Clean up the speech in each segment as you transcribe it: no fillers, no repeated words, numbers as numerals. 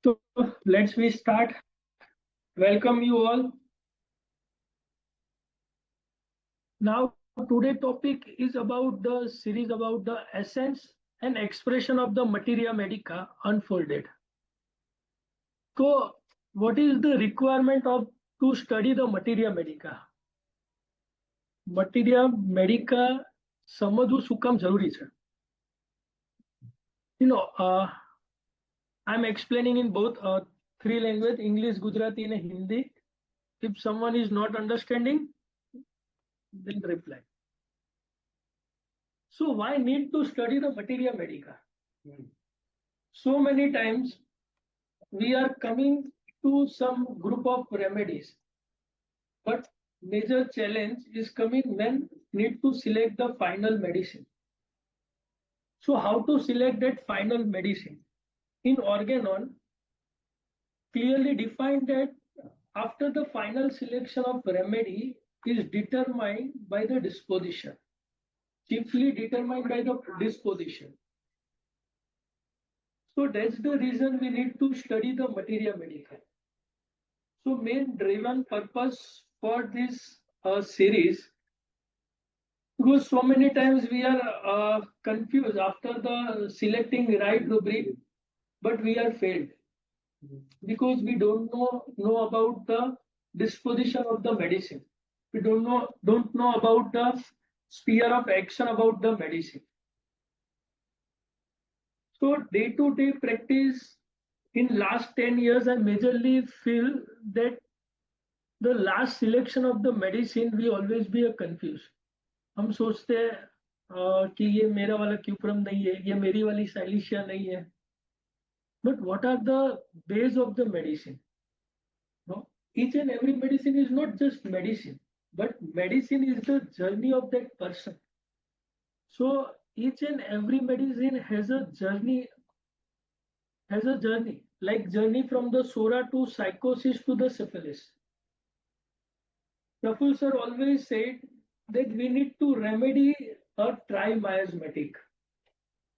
So let's we start. Welcome you all. Now today topic is about the series about the essence and expression of the materia medica unfolded. So what is the requirement of to study the materia medica? Materia medica સમજવું શું કામ જરૂરી છે? You know, I'm explaining in both three language, English, Gujarati and Hindi. If someone is not understanding, then reply. So why need to study the materia medica? So many times we are coming to some group of remedies, but major challenge is coming when need to select the final medicine. So how to select that final medicine? In Organon, clearly defined that after the final selection of remedy is determined by the disposition, chiefly determined by the disposition. So that's the reason we need to study the materia medica. So main driven purpose for this series, because so many times we are confused after the selecting right rubric, but we are failed because we don't know about the disposition of the medicine. We don't know about the sphere of action about the medicine. So day-to-day practice in last 10 years, I majorly feel that the last selection of the medicine we always be a confused. हम सोचते हैं कि ये मेरा वाला cuprum नहीं है, ये मेरी वाली साइलिशिया नहीं है. But what are the base of the medicine? No, each and every medicine is not just medicine, but medicine is the journey of that person. So each and every medicine has a journey, like journey from the sora to psychosis to the syphilis. Professor always said that we need to remedy a trimiasmatic.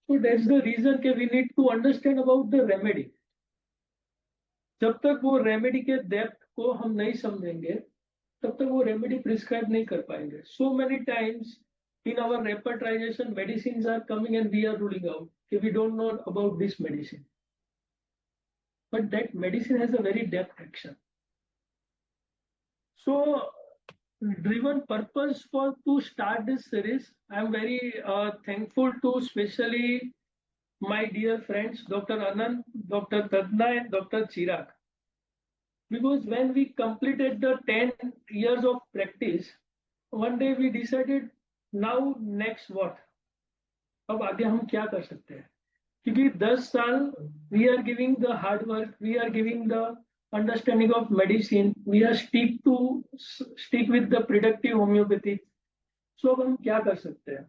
So that's the reason that we need to understand about the remedy. जब तक वो remedy के depth को हम नहीं समझेंगे, तब तक वो रेमेडी प्रिस्क्राइब नहीं कर पाएंगे. So many times in our repertorization, medicines are coming and we are ruling out. Okay, we don't know about this medicine, but that medicine has a very depth action. So driven purpose for to start this series, I am very thankful to especially my dear friends Dr. Anand, Dr. Tadna and Dr. Chirag, because when we completed the 10 years of practice, one day we decided now next what, अब आगे हम क्या कर सकते हैं, क्योंकि 10 साल we are giving the hard work, we are giving the understanding of medicine, we are stick with the predictive homeopathy. So अब हम क्या कर सकते हैं?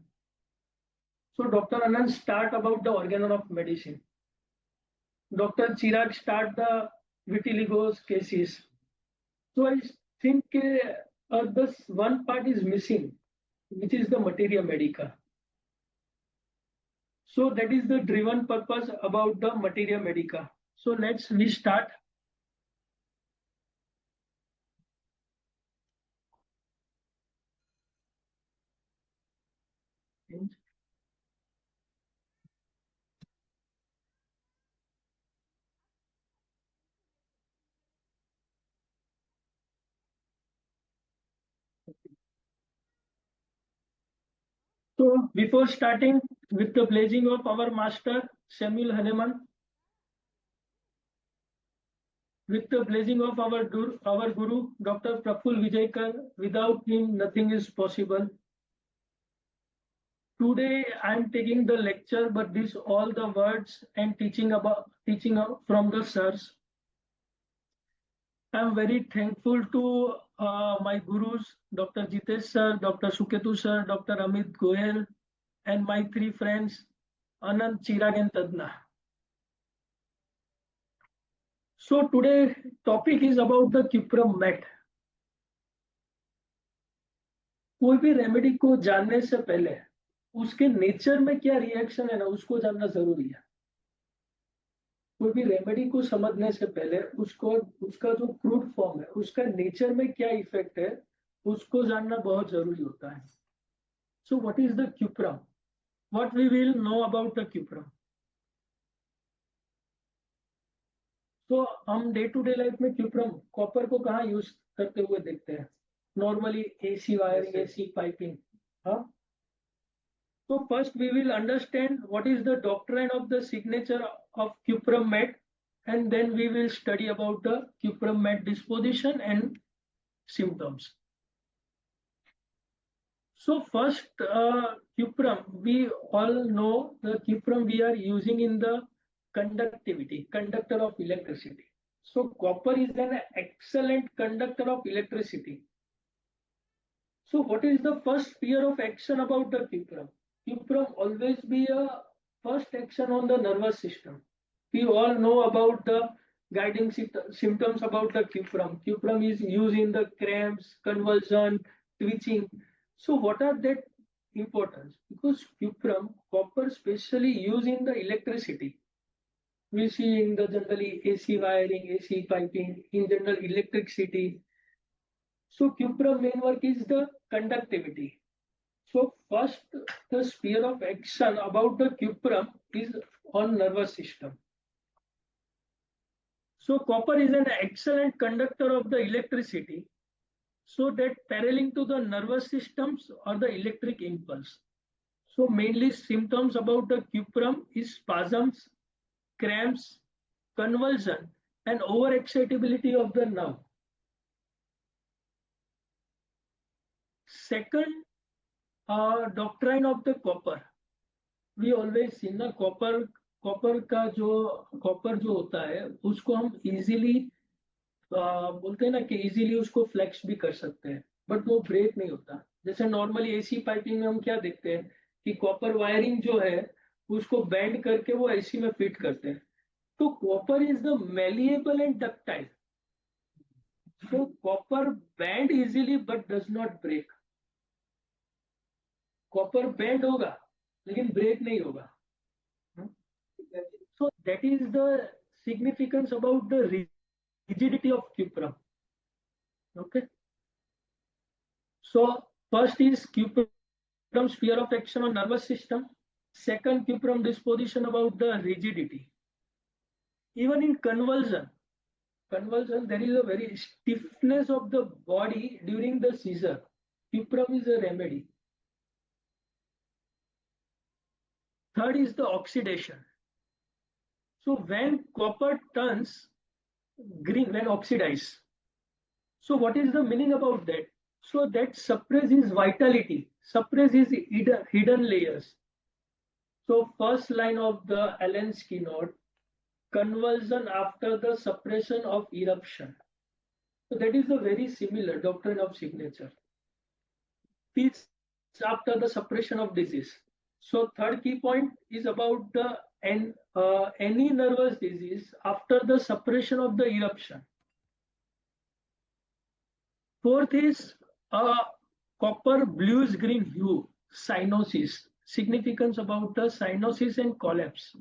So Dr. Anand start about the organon of medicine. Dr. Chirag start the vitiligo's cases. So I think this one part is missing, which is the materia medica. So that is the driven purpose about the materia medica. So let's we start. So before starting, with the blessing of our master Samuel Hahnemann, with the blessing of our Guru Dr. Praful Vijaykar, without him nothing is possible. Today I am taking the lecture, but these all the words and teaching from the sirs. I am very thankful to my gurus, Dr. Jitesh sir, Dr. Suketu sir, Dr. Amit Goyal, and my three friends, Anand, Chirag, and Tadna. So today topic is about the cuprum mat. कोई भी remedy को जानने से पहले उसके nature में क्या reaction है ना, उसको जानना जरूरी है. कोई भी रेमेडी को समझने से पहले उसको उसका जो क्रूड फॉर्म है, उसका नेचर में क्या इफेक्ट है, उसको जानना बहुत जरूरी होता है. So what is the cuprum? What we will know about the cuprum? तो हम डे टू डे लाइफ में क्यूप्रम कॉपर को कहाँ यूज करते हुए देखते हैं? Normally AC wiring, AC piping. हाँ. So first we will understand what is the doctrine of the signature of cuprum mat, and then we will study about the cuprum mat disposition and symptoms. So first, cuprum, we all know the cuprum we are using in the conductivity, conductor of electricity. So copper is an excellent conductor of electricity. So what is the first sphere of action about the cuprum? Cuprum always be a first action on the nervous system. We all know about the guiding symptoms about the cuprum. Cuprum is used in the cramps, convulsion, twitching. So what are that importance? Because cuprum, copper specially used in the electricity. We see in the generally AC wiring, AC piping, in general electricity. So cuprum main work is the conductivity. So first, the sphere of action about the cuprum is on nervous system. So copper is an excellent conductor of the electricity, so that paralleling to the nervous systems or the electric impulse. So mainly symptoms about the cuprum is spasms, cramps, convulsion, and overexcitability of the nerve. Second, doctrine of the copper. We always see ना copper का जो copper जो होता है उसको हम easily बोलते हैं ना कि इजीली उसको फ्लेक्स भी कर सकते हैं, बट वो ब्रेक नहीं होता. जैसे नॉर्मली एसी पाइपिंग में हम क्या देखते हैं कि कॉपर वायरिंग जो है उसको बैंड करके वो एसी में फिट करते हैं. तो copper is the malleable and ductile. So copper bend easily but does not break. Copper bend होगा लेकिन ब्रेक नहीं होगा. So that is the significance about the rigidity of cuprum. Okay. So first is cuprum sphere of action on nervous system. Second, cuprum disposition about the rigidity. Even in convulsion there is a very stiffness of the body during the seizure. Cuprum is a remedy. Third is the oxidation. So when copper turns green when oxidized, so what is the meaning about that? So that suppress his vitality, suppress his hidden layers. So first line of the Allen's keynote, convulsion after the suppression of eruption. So that is the very similar doctrine of signature. Peace after the suppression of disease. So third key point is about the any nervous disease after the suppression of the eruption. Fourth is copper bluish green hue, cyanosis. Significance about the cyanosis and collapse.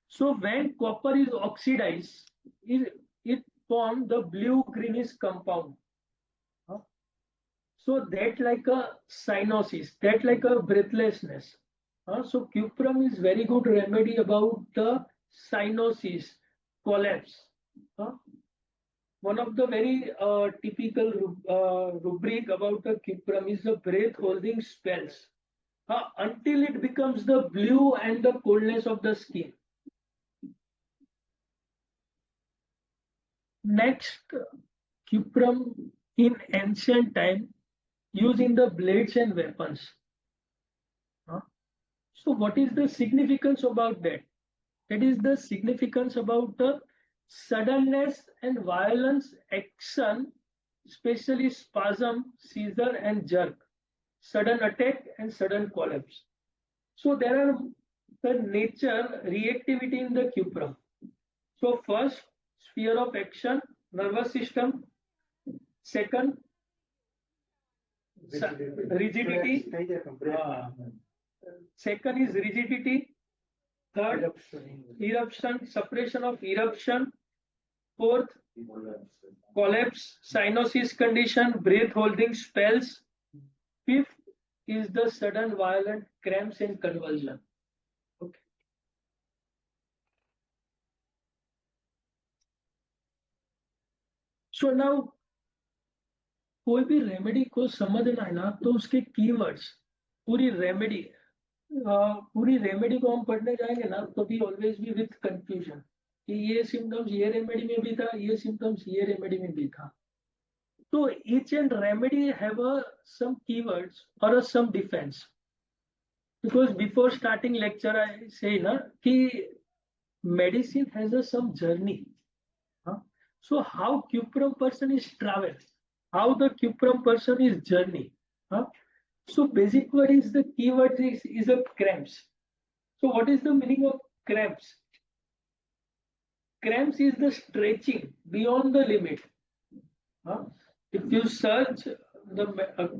So when copper is oxidized, it forms the blue greenish compound. So that like a cyanosis, that like a breathlessness. So cuprum is very good remedy about the cyanosis, collapse. One of the very typical rubric about the cuprum is the breath holding spells until it becomes the blue and the coldness of the skin. Next, cuprum in ancient time used in the blades and weapons. So what is the significance about that? That is the significance about the suddenness and violence action, especially spasm, seizure and jerk, sudden attack and sudden collapse. So there are the nature reactivity in the cuprum. So first, sphere of action, nervous system. Second, rigidity. Second is rigidity. Third, eruption, suppression of eruption. Fourth, collapse, cyanosis condition, breath holding spells. Fifth is the sudden violent cramps and convulsion. Okay. So now कोई भी remedy को समझना है ना तो उसके keywords पूरी remedy को हम पढ़ने जाएंगे ना तो भी ऑलवेज बी विथ कंफ्यूजन कि ये सिम्टम्स ये रेमेडी में भी था, ये सिम्टम्स ये रेमेडी में भी था. तो each and remedy have some keywords or some defense. Because before starting lecture I say na कि medicine has some journey. Huh? So how cuprum person is travel, how the cuprum person is journey. Huh? So basic word is the keyword is a cramps. So what is the meaning of cramps? Cramps is the stretching beyond the limit. Huh? If you search the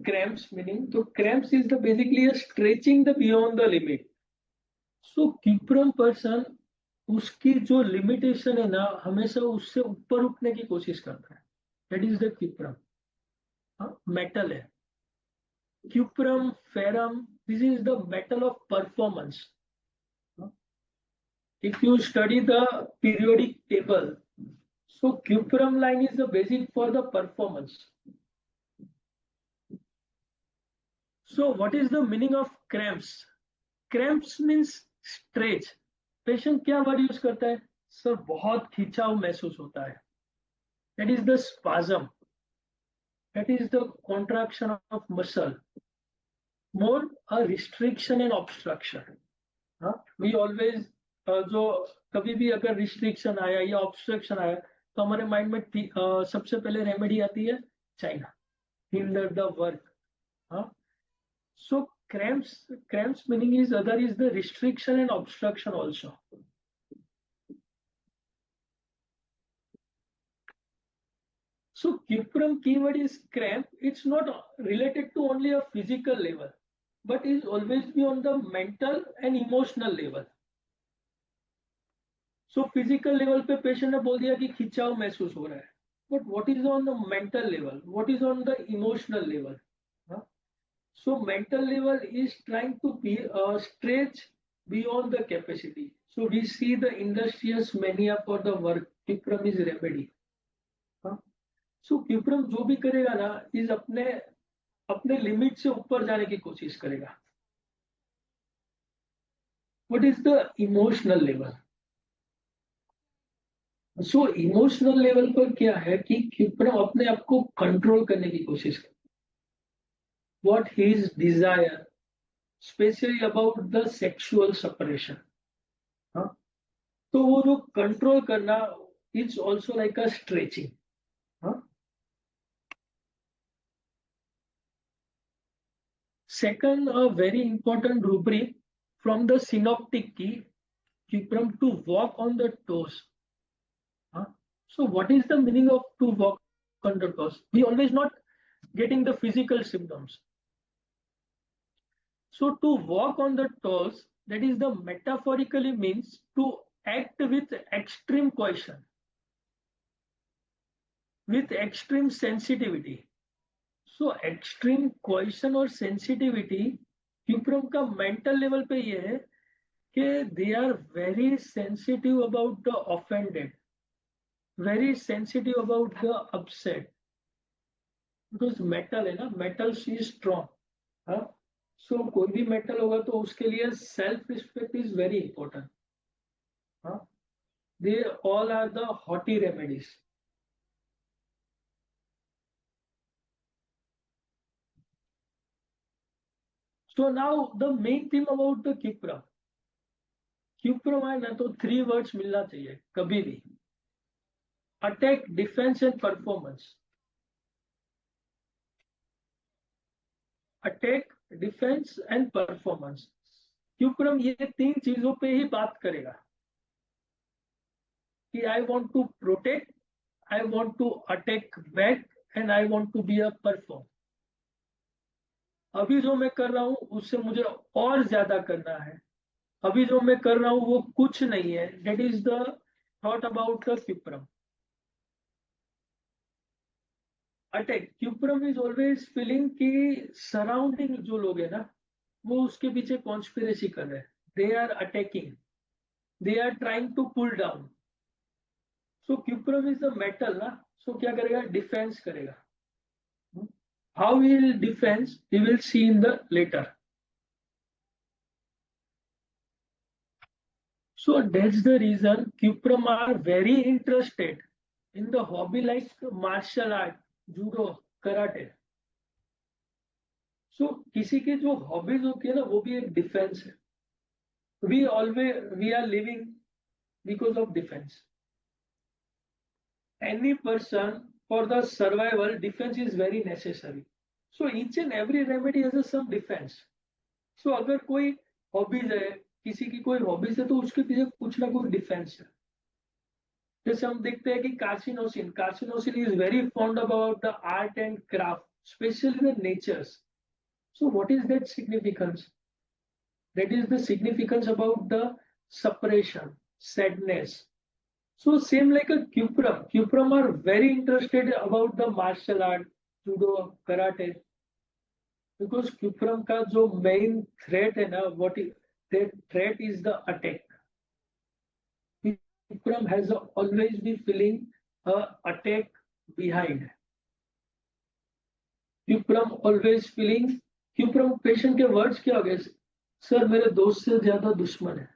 cramps meaning, so cramps is the basically a stretching the beyond the limit. So cuprum person उसकी जो limitation है ना हमेशा उससे ऊपर उठने की कोशिश करता है. That is the cuprum. Metal है cuprum ferrum. This is the metal of performance. If you study the periodic table, so cuprum line is the basic for the performance. So what is the meaning of cramps? Cramps means stretch. Patient क्या word use करता है? Sir बहुत खिंचाव महसूस होता है. That is the spasm. That is the contraction of muscle. More a restriction and obstruction. We always जो कभी भी अगर रिस्ट्रिक्शन आया या ऑब्स्ट्रक्शन आया तो हमारे माइंड में सबसे पहले रेमेडी आती है China, hinder the work. So cramps meaning is other is the restriction and obstruction also. So cuprum keyword is cramp. It's not related to only a physical level, but is always be on the mental and emotional level. So physical level पे patient ने बोल दिया कि खिंचाव महसूस हो रहा है, but what is on the mental level? What is on the emotional level? So mental level is trying to be stretch beyond the capacity. So we see the industrious mania for the work. Cuprum is remedy. So cuprum जो भी करेगा ना इस अपने limit से ऊपर जाने की कोशिश करेगा. What is the emotional level? So emotional level पर क्या है कि cuprum अपने आप को कंट्रोल करने की कोशिश करे. What his desire, especially about the sexual separation. तो वो जो कंट्रोल करना it's also like a stretching. Second, a very important rubric from the synoptic key, cuprum to walk on the toes. So what is the meaning of to walk on the toes? We always not getting the physical symptoms. So to walk on the toes, that is the metaphorically means to act with extreme caution, with extreme sensitivity. So extreme caution और sensitivity cuprum का mental level पे ये है कि they are very sensitive about the offended, very sensitive about the upset. Because metal है ना, metal is strong. So कोई भी metal होगा तो उसके लिए self respect is very important. They all are the haughty remedies. So now the main theme about the cuprum. Cuprum है ना तो 3 words मिलना चाहिए कभी भी. Attack, defense and performance. Attack, defense and performance. cuprum ये 3 चीजों पे ही बात करेगा कि I want to protect, I want to attack back and I want to be a perform. अभी जो मैं कर रहा हूं उससे मुझे और ज्यादा करना है. अभी जो मैं कर रहा हूँ वो कुछ नहीं है. That is the thought about the cuprum. Attack, cuprum is always feeling कि सराउंडिंग जो लोग है ना, वो उसके पीछे कॉन्स्पिरेसी कर रहे हैं. They are attacking, they are trying to pull down. So cuprum is the metal ना, सो क्या करेगा, डिफेंस करेगा. How will defence, we will see in the later. So that's the reason cuprum are very interested in the hobby like martial art, judo, karate. So किसी की जो hobbies होती है ना, वो भी एक डिफेंस है. We are living because of defense. Any person, for the survival, defense is very necessary. So each and every remedy has a some defense. So अगर कोई हॉबीज है, किसी की कोई हॉबीज है, तो उसके पीछे कुछ ना कुछ डिफेंस है. जैसे हम देखते हैं कि carcinosin carcinosin is very fond about the art and craft, specially the natures. So what is that significance? That is the significance about the suppression, sadness. So same like a cuprum. Cuprum are very interested about the martial art, judo, karate, because cuprum का जो main threat है ना, what is that threat is the attack. Cuprum has always been feeling a attack behind. Cuprum always feeling. Cuprum patient के words क्या हो गए? Sir मेरे दोस्त से ज्यादा दुश्मन है.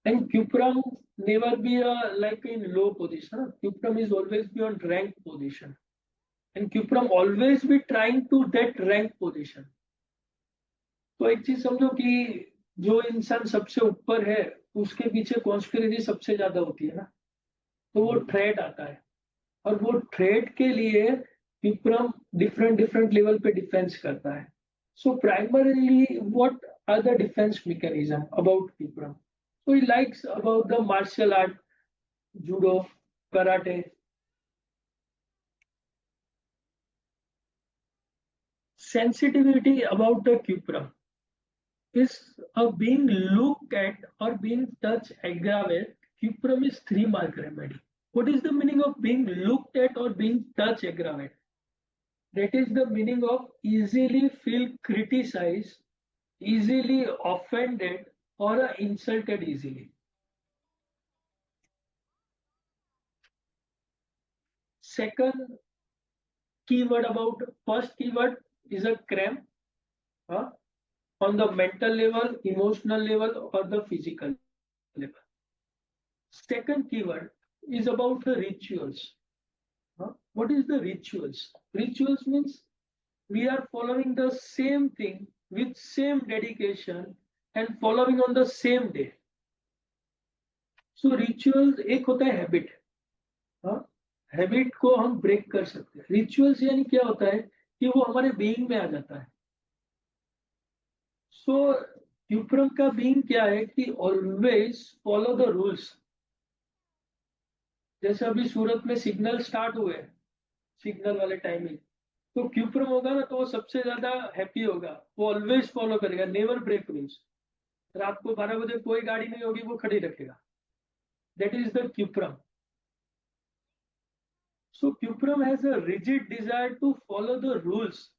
And cuprum never be like in low position. Cuprum is always be on rank position. And cuprum always be trying to that rank position. तो एक चीज समझो कि जो इंसान सबसे ऊपर है, उसके पीछे कॉन्स्पिरेसी सबसे ज्यादा होती है ना, तो वो थ्रेट आता है. और वो थ्रेट के लिए cuprum डिफरेंट डिफरेंट लेवल पे डिफेंस करता है. So primarily what are the defence mechanism about cuprum? So he likes about the martial art, judo, karate. Sensitivity about the cuprum is being looked at or being touched aggravate. Cuprum is 3 mark remedy. What is the meaning of being looked at or being touched aggravate? That is the meaning of easily feel criticized, easily offended, or insulted easily. Second keyword about first keyword is a cramp. Huh? On the mental level, emotional level, or the physical level. Second keyword is about the rituals. What is the rituals? Rituals means we are following the same thing with same dedication and following on the same day. So rituals एक होता है habit. Habit को हम break कर सकते हैं. Rituals यानी क्या होता है कि वो हमारे बीइंग में आ जाता है. सो क्यूप्रम का बीइंग क्या है कि ऑलवेज फॉलो द रूल्स. जैसे अभी सूरत में सिग्नल स्टार्ट हुए, सिग्नल वाले टाइमिंग, तो क्यूप्रम होगा ना, तो वो सबसे ज्यादा हैप्पी होगा. वो ऑलवेज फॉलो करेगा, नेवर ब्रेक रूल्स. रात को 12 बजे कोई गाड़ी नहीं होगी, वो खड़ी रखेगा. That is the cuprum. So cuprum has a rigid desire to follow the rules,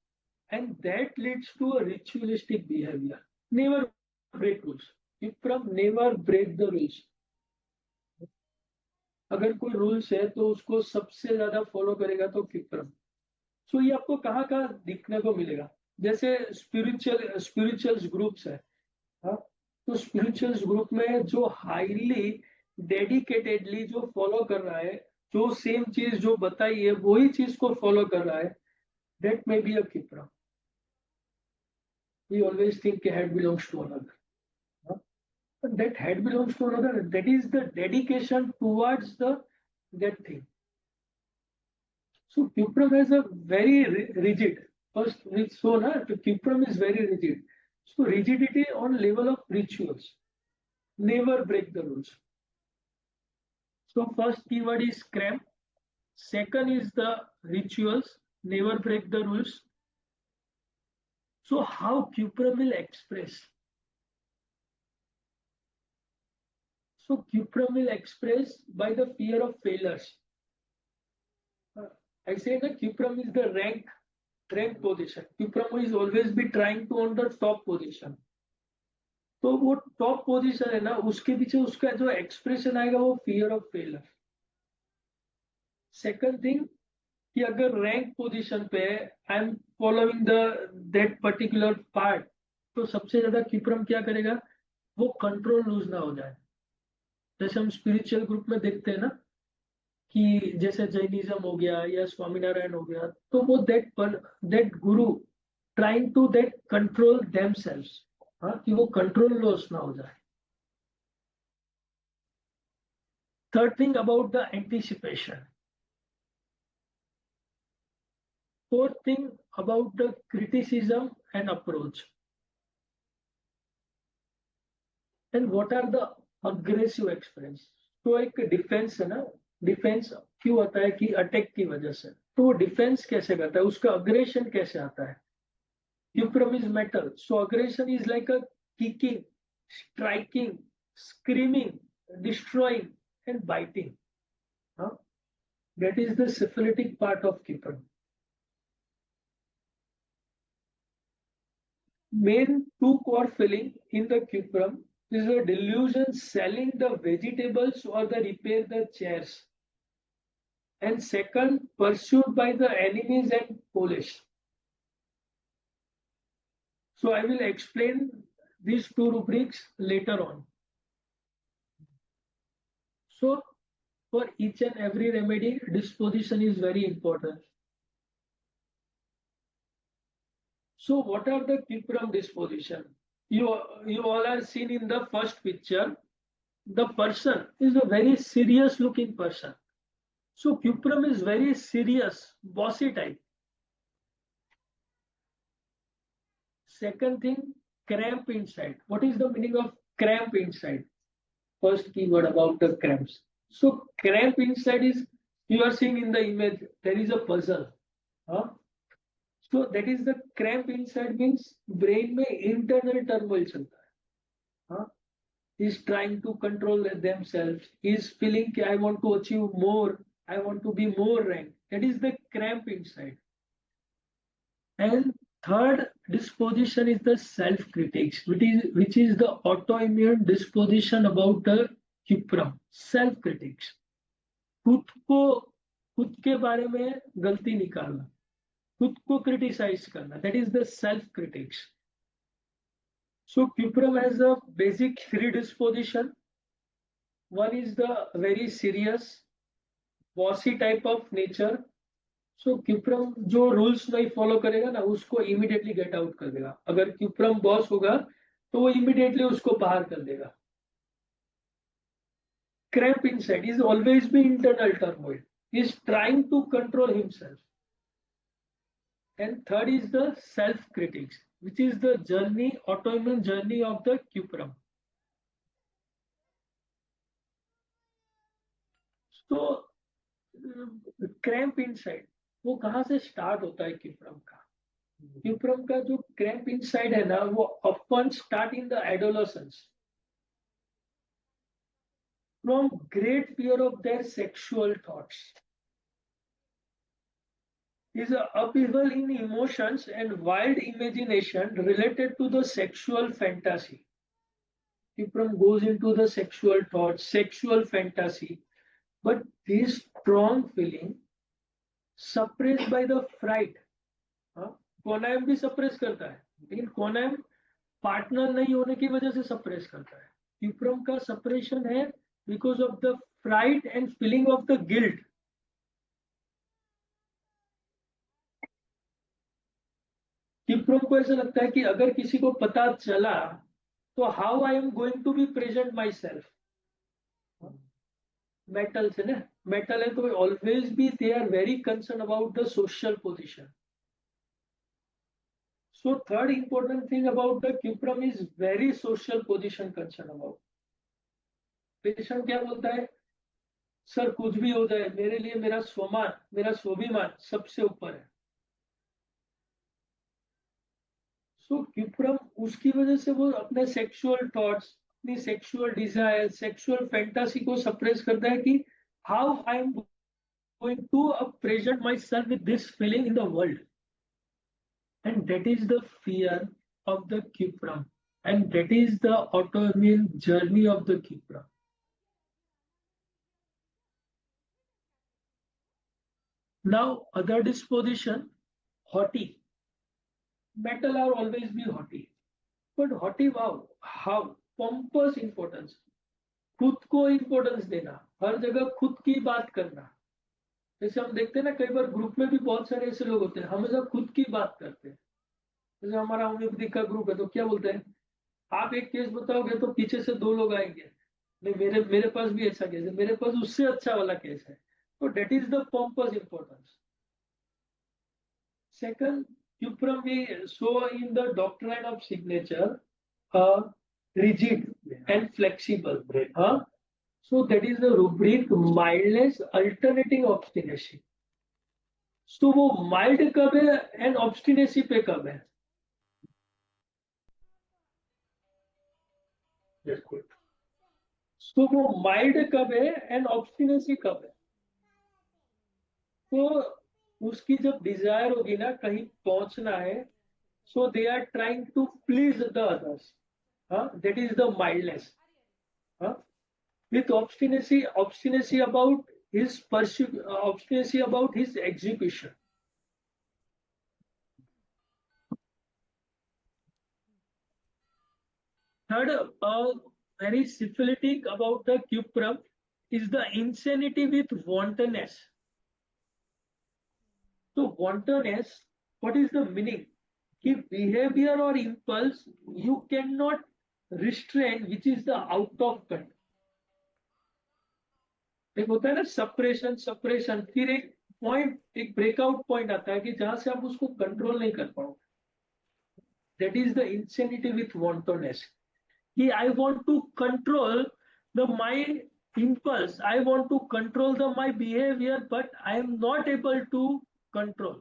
and that leads to a ritualistic behaviour. Never break rules. Cuprum never break the rules. अगर कोई रूल्स है तो उसको सबसे ज्यादा फॉलो करेगा तो cuprum. सो ये आपको कहाँ कहाँ दिखने को मिलेगा? जैसे स्पिरिचुअल्स ग्रुप्स है. हाँ, तो स्पिरिचुअल्स ग्रुप में जो हाईली डेडिकेटेडली जो फॉलो कर रहा है, जो सेम चीज जो बताई है वही चीज को फॉलो कर रहा है, that may be a cuprum. We always think head belongs to another. But that head belongs to another. That is the dedication towards the that thing. So cuprum has a very rigid. First we saw na, the cuprum is very rigid. So rigidity on level of rituals. Never break the rules. So first keyword is cramp. Second is the rituals. Never break the rules. So how cuprum will express? So cuprum will express by the fear of failures. I say that cuprum is the rank position. Cuprum is always be trying to on the top position. तो वो top position है ना, उसके पीछे उसका जो expression आएगा वो fear of failure. Second thing कि अगर रैंक पोजीशन पे I am following the that particular part, तो सबसे ज्यादा क्यूप्रम क्या करेगा, वो कंट्रोल लूज ना हो जाए. जैसे हम स्पिरिचुअल ग्रुप में देखते हैं ना कि जैसे जैनिज्म हो गया या स्वामीनारायण हो गया, तो वो that guru trying to that control themselves, हाँ, कि वो कंट्रोल लॉस ना हो जाए. Third thing about the anticipation. Fourth thing about the criticism and approach. And what are the aggressive express. तो एक डिफेंस है ना, डिफेंस क्यों आता है कि अटैक की वजह से, तो वो डिफेंस कैसे करता है, उसका अग्रेशन कैसे आता है. Cuprum is metal, so aggression is like a kicking, striking, screaming, destroying, and biting. Huh? That is the syphilitic part of cuprum. Main two core feeling in the cuprum is the delusion selling the vegetables or the repair the chairs, and second pursued by the enemies and police. So I will explain these two rubrics later on. So for each and every remedy, disposition is very important. So what are the cuprum disposition? You all are seen in the first picture. The person is a very serious looking person. So cuprum is very serious, bossy type. Second thing, cramp inside. What is the meaning of cramp inside? First keyword about the cramps. So cramp inside is, you are seeing in the image, there is a puzzle. Huh? So that is the cramp inside means brain में internal turmoil चलता है. Huh? Is trying to control themselves. Is feeling कि I want to achieve more. I want to be more ranked. That is the cramp inside. And third disposition is the self-critics, which is the autoimmune disposition about the cuprum. Self-critics. खुद के बारे में गलती निकालना, खुद को criticise करना, that is the self critics. So cuprum has a basic three disposition. One is the very serious bossy type of nature. So cuprum जो रूल्स नहीं फॉलो करेगा ना, उसको इमीडिएटली गेट आउट कर देगा. अगर cuprum बॉस होगा तो वो इमीडिएटली उसको बाहर कर देगा. Cramp inside is always be internal turmoil. He is trying to control himself. And third is the self-critics, which is the journey, autoimmune journey of the cuprum. So, cramp inside, वो कहाँ से start होता है cuprum का. Cuprum का जो cramp inside है ना, वो often start in the adolescence from great fear of their sexual thoughts. Is an upheaval in emotions and wild imagination related to the sexual fantasy. Cuprum goes into the sexual thoughts, sexual fantasy, but this strong feeling suppressed by the fright. कोनाइम भी suppress करता है, लेकिन कोनाइम partner नहीं होने की वजह से suppress करता है. क्यूप्रम का सप्रेशन है because of the fright and feeling of the guilt. Cuprum को ऐसा लगता है कि अगर किसी को पता चला तो how I am going to be present myself. Metal से ना, मेटल है तो always be they are very concern about the social position. So third important thing about the cuprum is very social position concern about. Patient क्या बोलता है, sir कुछ भी हो जाए मेरे लिए मेरा स्वमान, मेरा स्वाभिमान सबसे ऊपर है. सो क्यूप्रम उसकी वजह से वो अपने सेक्सुअल थॉट्स, अपनी सेक्सुअल डिजायर, सेक्सुअल फैंटासी को सप्रेस करता है कि how I am going to present myself with this feeling in the world. And that is the fear of the cuprum. And that is the autoimmune journey of the cuprum. Now, other disposition, haughty. Metal are always be haughty. But haughty, wow, how? Pompous importance. खुद को importance देना, हर जगह खुद की बात करना. जैसे हम देखते हैं ना, कई बार ग्रुप में भी बहुत सारे ऐसे लोग होते हैं हमेशा खुद की बात करते हैं. जैसे हमारा होम्योपैथिक का ग्रुप है तो क्या बोलते हैं, आप एक केस बताओगे तो पीछे से दो लोग आएंगे, नहीं मेरे मेरे पास भी ऐसा केस है, मेरे पास उससे अच्छा वाला केस है. तो that is the pompous importance. Second, cuprum we show in the doctrine of signature, rigid and flexible. So that is the rubric mildness alternating obstinacy. तो वो माइल्ड कब है एंड ऑब्स्टिनेसी पे कब है? तो वो माइल्ड कब है एंड ऑब्स्टिनेसी कब है? तो उसकी जब डिजायर होगी ना कहीं पहुंचना है, so they are trying to please the others, that is the mildness. With obstinacy about his pursuit, obstinacy about his execution. Third, very syphilitic about the cuprum is the insanity with wantonness. So wantonness, what is the meaning? कि behavior or impulse you cannot restrain, which is the out of control. एक होता है ना suppression, suppression, फिर एक point, एक breakout point आता है कि जहां से आप उसको कंट्रोल नहीं कर पाओ. That is the insanity with wantonness. कि I want to control the my impulse, I want to control my behavior, but I am not able to control.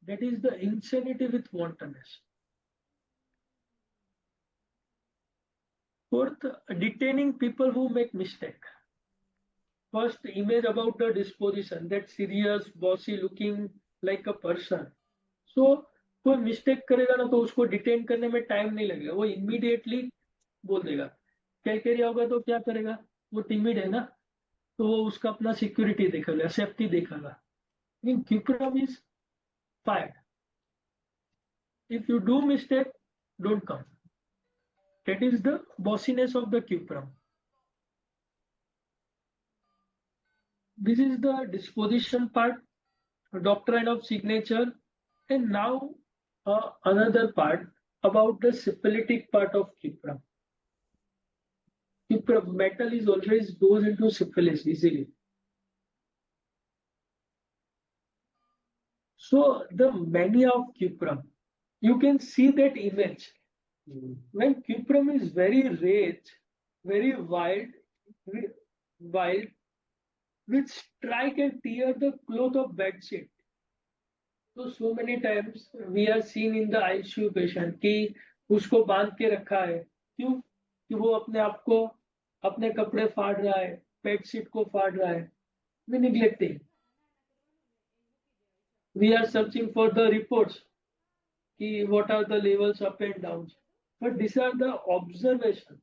That is the insanity with wantonness. Fourth, detaining people who make mistake. First, image about the disposition, that serious, bossy looking like a person. So कोई mistake करेगा ना तो उसको detain करने में time नहीं लगेगा, वो इमीडिएटली बोल देगा. कैलकेरिया होगा तो क्या करेगा, वो टिमिड है ना, तो वो उसका अपना सिक्योरिटी देखेगा, सेफ्टी देखेगा. In cuprum is fired. If you do mistake, don't come. That is the bossiness of the cuprum. This is the disposition part, doctrine of signature. And now another part about the syphilitic part of cuprum. Cuprum metal is always goes into syphilis easily. So the mania of cuprum, you can see that image. When cuprum is very rage, very wild, which strike and tear the cloth of bedsheet. So many times we are seen in the ICU patient कि उसको बांध के रखा है, क्यों? कि वो अपने आप को, अपने कपड़े फाड़ रहा है, बेडशीट को फाड़ रहा है. We neglecting. We are searching for the reports कि what are the levels up and downs, but these are the observation.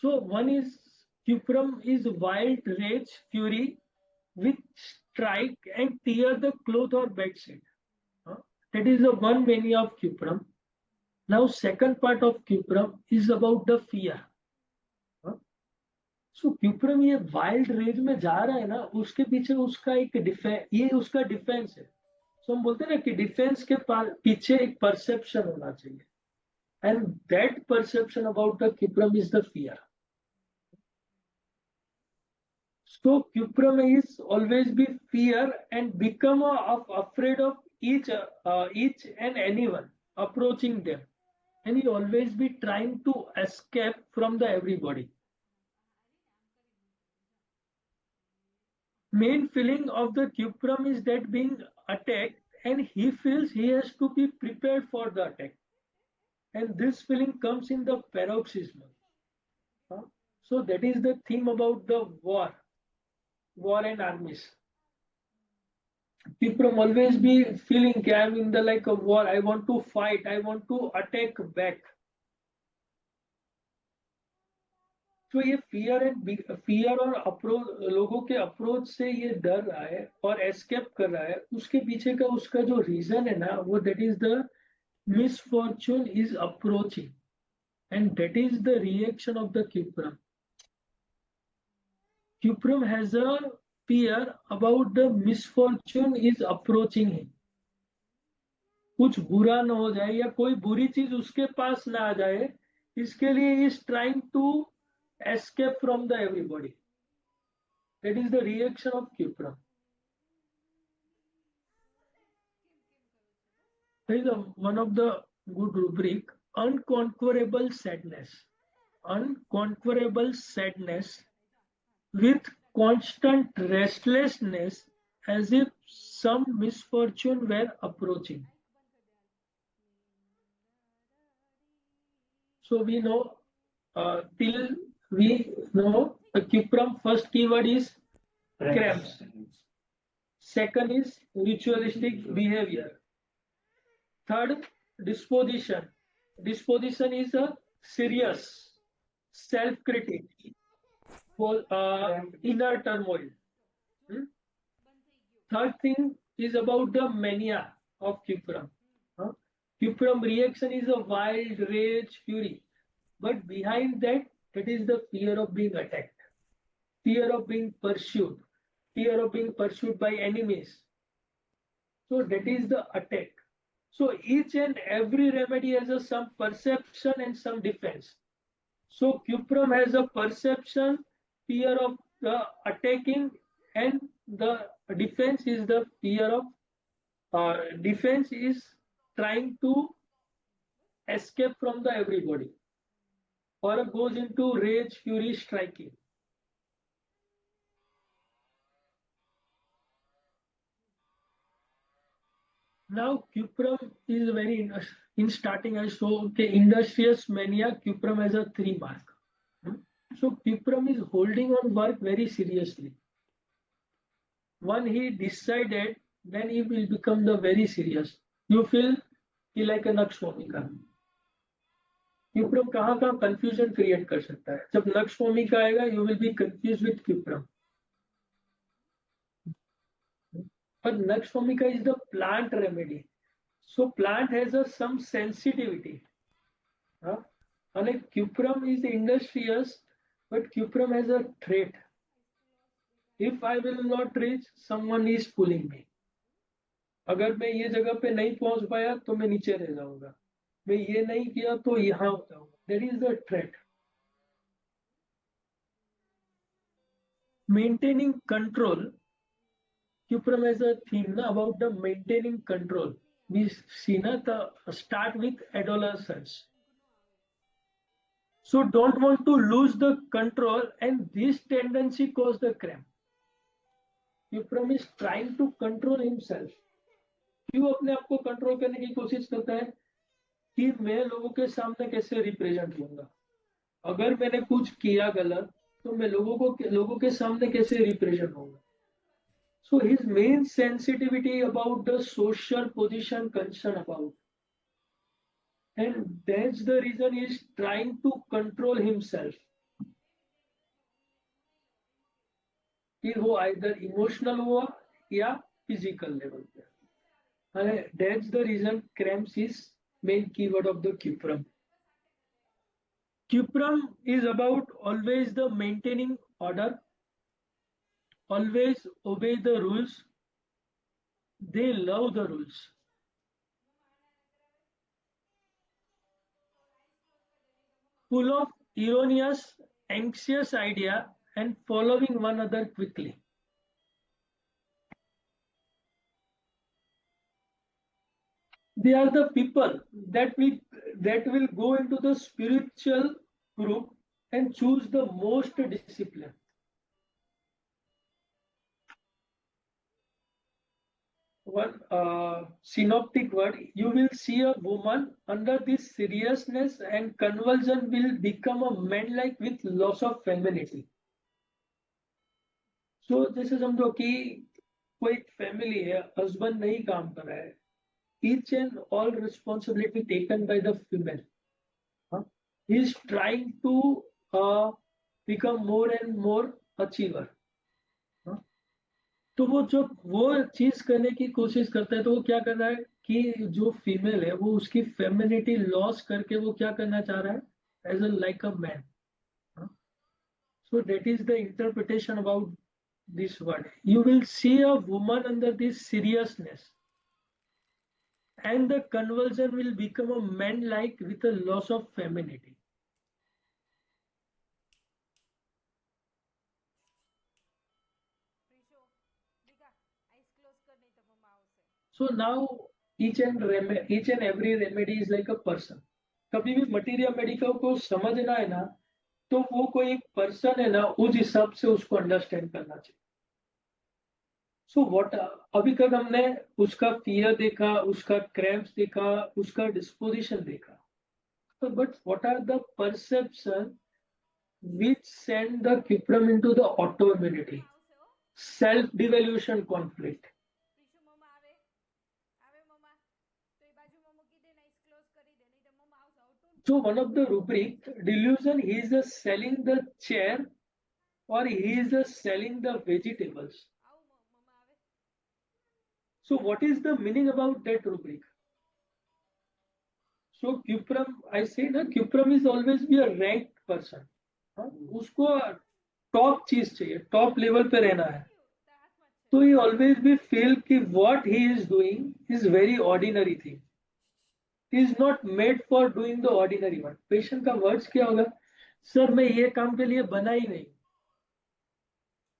So one is cuprum is wild rage, fury, which strike and tear the cloth or bedsheet. That is the one mania of cuprum. Now second part of cuprum is about the fear. So cuprum ये wild range में जा रहा है ना, उसके पीछे उसका एक ये उसका डिफेंस है. सो हम बोलते हैं ना कि डिफेंस के पीछे एक परसेप्शन होना चाहिए, and that perception about the cuprum is the fear. So cuprum is always be fear and become afraid of each and anyone approaching them, and he always be trying to escape from the everybody. Main feeling of the cuprum is that being attacked and he feels he has to be prepared for the attack. And this feeling comes in the paroxysm. So that is the theme about the war and armies. People always be feeling I'm in the like a war. I want to fight. I want to attack back. तो ये fear और approach लोगों के approach से ये डर रहा है और एस्केप कर रहा है, उसके पीछे का उसका जो रीजन है ना, वो that is the misfortune is approaching, and that is the reaction of the cuprum. Cuprum has a fear about the misfortune is approaching him. कुछ बुरा ना हो जाए या कोई बुरी चीज उसके पास ना आ जाए, इसके लिए is trying to escape from the everybody. That is the reaction of cuprum. There is one of the good rubric, unconquerable sadness. Unconquerable sadness with constant restlessness as if some misfortune were approaching. So we know, till we know the cuprum, first keyword is cramps. Second is ritualistic behavior. Third, disposition. Disposition is a serious self-critic, inner turmoil. Third thing is about the mania of cuprum. Cuprum reaction is a wild rage, fury, but behind that, it is the fear of being attacked, fear of being pursued, fear of being pursued by enemies. So that is the attack. So each and every remedy has some perception and some defense. So cuprum has a perception, fear of the attacking, and the defense is the fear of defense is trying to escape from the everybody, or goes into rage, fury, striking. Now cuprum is very in starting I saw okay, industrious mania, cuprum has a 3 mark. So cuprum is holding on work very seriously. When he decided, then he will become the very serious. You feel he like a नक्शभूमिका. Cuprum कहाँ कहाँ confusion create कर सकता है. जब नक्शभूमिका आएगा, you will be confused with cuprum. But nukshbhumika is the plant remedy. So plant has some sensitivity. And cuprum is industrious, but cuprum has a threat. If I will not reach, someone is pulling me. अगर मैं ये जगह पे नहीं पहुंच पाया तो मैं नीचे रह जाऊंगा. मैं ये नहीं किया तो यहाँ हो जाऊंगा. That is the threat. Maintaining control. Cuprum has a theme about the maintaining control. We see the start with adolescence. So don't want to lose the control, and this tendency cause the cramp. Cuprum is trying to control himself. क्यों अपने आप को control करने की कोशिश करता है कि मैं लोगों के सामने कैसे रिप्रेजेंट होऊंगा. अगर मैंने कुछ किया गलत तो मैं लोगों के सामने कैसे रिप्रेजेंट होऊंगा. So his main sensitivity about the social position concern about, and that's the reason he is trying to control himself. कि वो either emotional हुआ या physical level पे. And that's the reason cramps is main keyword of the cuprum. Cuprum is about always the maintaining order, always obey the rules. They love the rules. Full of erroneous, anxious idea and following one another quickly. They are the people that will go into the spiritual group and choose the most discipline. one synoptic word, you will see a woman under this seriousness and convulsion will become a man like with loss of femininity. So जैसे समझो कि कोई एक family है, husband नहीं काम कर रहा है, each and all responsibility taken by the female. He is trying to become more and more achiever. तो वो जब वो चीज करने की कोशिश करता है तो वो क्या कर रहा है कि जो फीमेल है वो उसकी फेमिनिटी लॉस करके वो क्या करना चाह रहा है as a like a man. So that is the interpretation about this word. You will see a woman under this seriousness and the conversion will become a man like with a loss of femininity. So now each and every remedy is like a person. कभी भी materia Medica को समझना है ना तो वो कोई एक पर्सन है ना उस हिसाब से उसको अंडरस्टैंड करना चाहिए. सो व्हाट अभी तक हमने उसका फियर देखा, उसका क्रैम्प्स देखा, उसका डिस्पोजिशन देखा. So, but what are the perception which send the cuprum into the autoimmunity? Self-devaluation conflict. So one of the rubric delusion, he is selling the chair or he is selling the vegetables. So what is the meaning about that rubric? So cuprum, I say na cuprum is always be a ranked person. उसको top चीज चाहिए, top level पे रहना है. तो he always be feel कि what he is doing is very ordinary thing. He is not made for doing the ordinary one. Patient का words क्या होगा? सर मैं ये काम के लिए बना ही नहीं.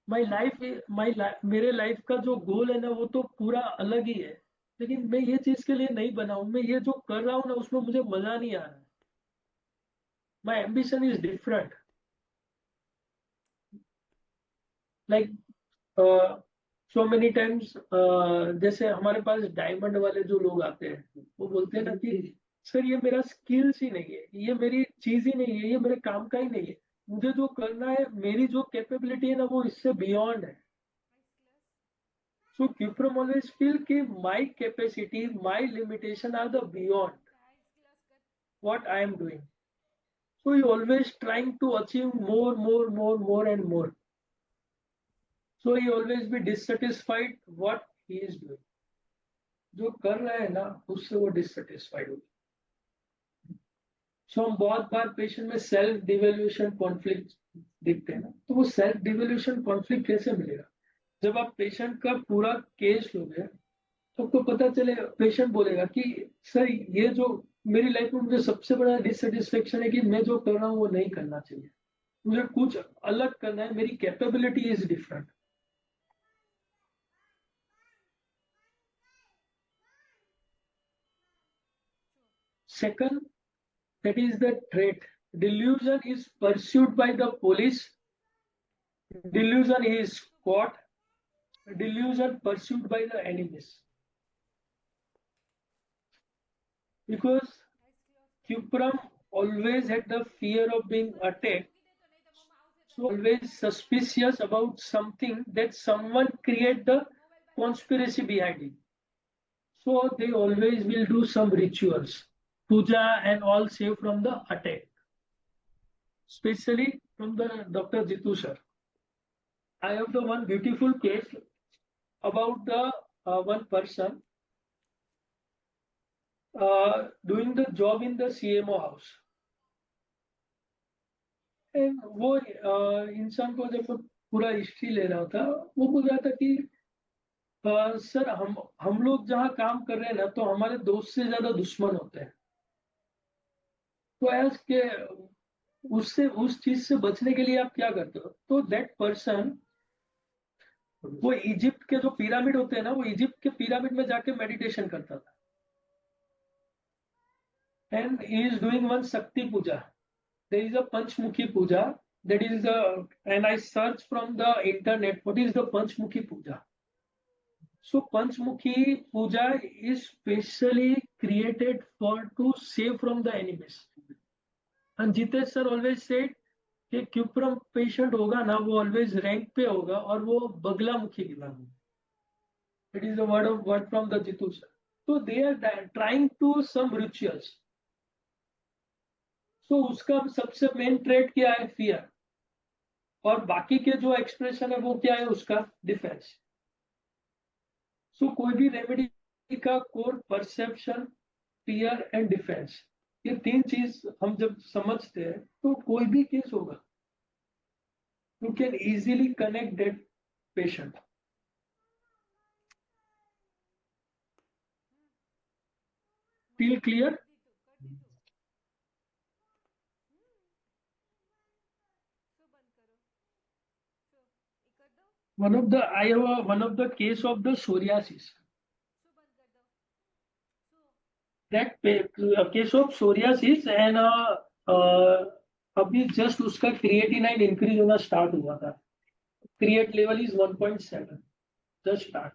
मेरे लाइफ का जो गोल है ना वो तो पूरा अलग ही है, लेकिन मैं ये चीज के लिए नहीं बना हूं. मैं ये जो कर रहा हूं ना उसमें मुझे मजा नहीं आ रहा है. माई ambition is different. Like so many times जैसे हमारे पास डायमंड वाले जो लोग आते हैं वो बोलते हैं ना कि सर ये मेरा स्किल्स ही नहीं है, ये मेरी चीज ही नहीं है, ये मेरे काम का ही नहीं है. मुझे जो करना है, मेरी जो कैपेबिलिटी है ना वो इससे बियॉन्ड है. So cuprum always feel कि my capacity, my limitation are the beyond what I am doing. So he always trying to achieve more and more. So he always be dissatisfied what he is doing. जो कर रहा है ना उससे वो dissatisfied हो. So हम बहुत बार पेशेंट में सेल्फ डिवेल्यूशन कॉन्फ्लिक्ट देखते हैं ना, तो वो सेल्फ डिवेल्यूशन कॉन्फ्लिक्ट कैसे मिलेगा? जब आप पेशेंट का पूरा केस लोगे तो आपको पता चले, पेशेंट बोलेगा कि सर ये जो मेरी लाइफ में मुझे सबसे बड़ा डिससेटिस्फेक्शन है कि मैं जो कर रहा हूँ वो नहीं करना चाहिए, मुझे कुछ अलग करना है, मेरी capability is different. Second, that is the trait. Delusion is pursued by the police. Delusion is caught. Delusion pursued by the enemies. Because cuprum always had the fear of being attacked, so always suspicious about something that someone create the conspiracy behind it. So they always will do some rituals, puja and all save from the attack, especially from the Dr. Jitu sir. I have the one beautiful case about the one person doing the job in the CMO house. And वो इंसान को जब पूरा history ले रहा था, वो बोल रहा था कि सर हम लोग जहाँ काम कर रहे हैं ना तो हमारे दोस्त से ज्यादा दुश्मन होते हैं. तो एज के उससे उस चीज से बचने के लिए आप क्या करते हो? तो दैट पर्सन वो इजिप्ट के जो पिरामिड होते हैं ना, वो इजिप्ट के पिरामिड में जाके मेडिटेशन करता था. And he is doing one शक्ति पूजा. There is a Panchmukhi puja. That is the, and I search from the internet what is the Panchmukhi puja. So Panchmukhi puja is specially created for to save from the enemies. And Jitesh sir always said कि cuprum patient होगा ना वो always rank पे होगा और वो बगला मुखी गिला. It is a word from the Jitu sir. So they are trying to some rituals. So उसका सबसे मेन ट्रेट क्या है? फियर. और बाकी के जो एक्सप्रेशन है वो क्या है उसका? डिफेंस. सो कोई भी रेमेडी का core perception, fear and defence, ये तीन चीज हम जब समझते हैं तो कोई भी केस होगा, you can easily connect that patient. Feel clear? One of the case of the psoriasis. That case of psoriasis and अभी जस्ट उसका क्रिएटिनाइन इंक्रीज होना स्टार्ट हुआ था. Create level is 1.7 just start.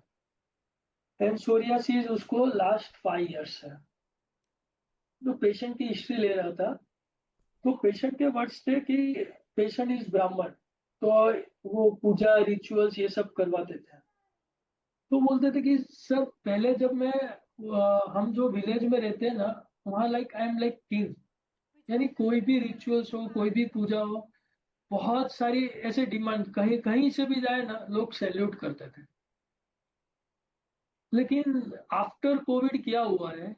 And psoriasis उसको last 5 years है. तो patient की history ले रहा था तो पेशेंट के वर्ड्स थे कि पेशेंट इज ब्राह्मण, तो वो पूजा रिचुअल्स ये सब करवाते थे. तो बोलते थे कि सर पहले जब मैं हम जो विलेज में रहते हैं ना वहाँ like I am like king. यानी कोई भी रिचुअल्स हो, कोई भी पूजा हो, बहुत सारी ऐसे डिमांड, कहीं कहीं से भी जाए ना लोग सैल्यूट करते थे. लेकिन आफ्टर कोविड क्या हुआ है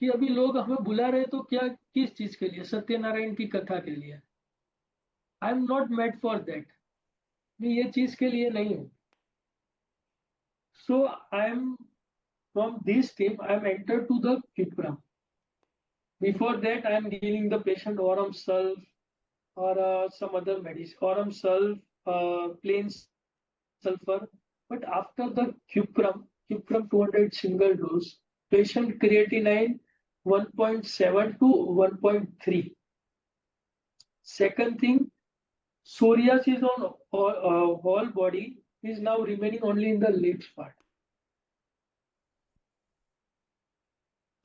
कि अभी लोग हमें बुला रहे तो क्या, किस चीज के लिए? सत्यनारायण की कथा के लिए. I am not made for that. मैं ये चीज के लिए नहीं हूँ. So I am from this team, I am enter to the cuprum. Before that, I am giving the patient aurum sulph or some other medicine, aurum sulph, plain sulfur. But after the cuprum 200 single dose, patient creatinine 1.7 to 1.3. Second thing, psoriasis on whole body is now remaining only in the legs part.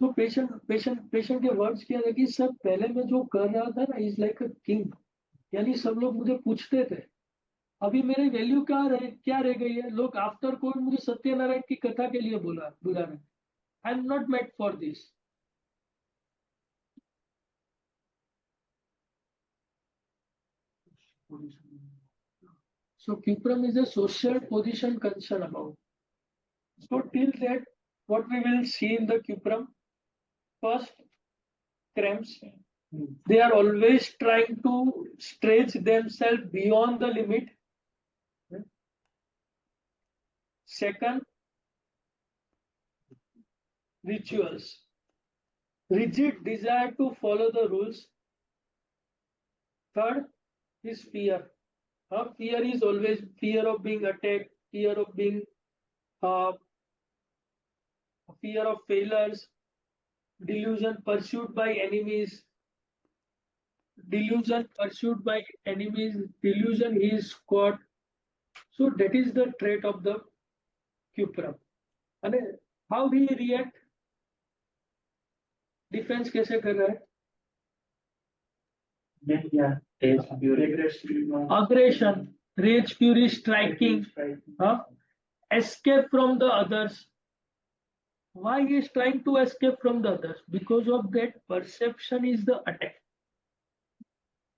तो patient के words क्या है कि sir पहले मैं जो कर रहा था ना इज लाइक अ किंग. यानी सब लोग मुझे पूछते थे, अभी मेरी वैल्यू क्या रह गई है? लोग आफ्टर कोविड मुझे सत्यनारायण की कथा के लिए बुला रहे. आई am not made for this. So cuprum is a social position concern about. So till that, what we will see in the cuprum, first, cramps. They are always trying to stretch themselves beyond the limit. Second, rituals. Rigid desire to follow the rules. Third is fear. Fear is always fear of being attacked, fear of being fear of failures, delusion pursued by enemies, delusion he is caught. So that is the trait of the cuprum. And how he react? Defense कैसे कर रहा है? Aggression, rage, fury, striking, escape from the others. Why he is trying to escape from the others? Because of that perception is the attack.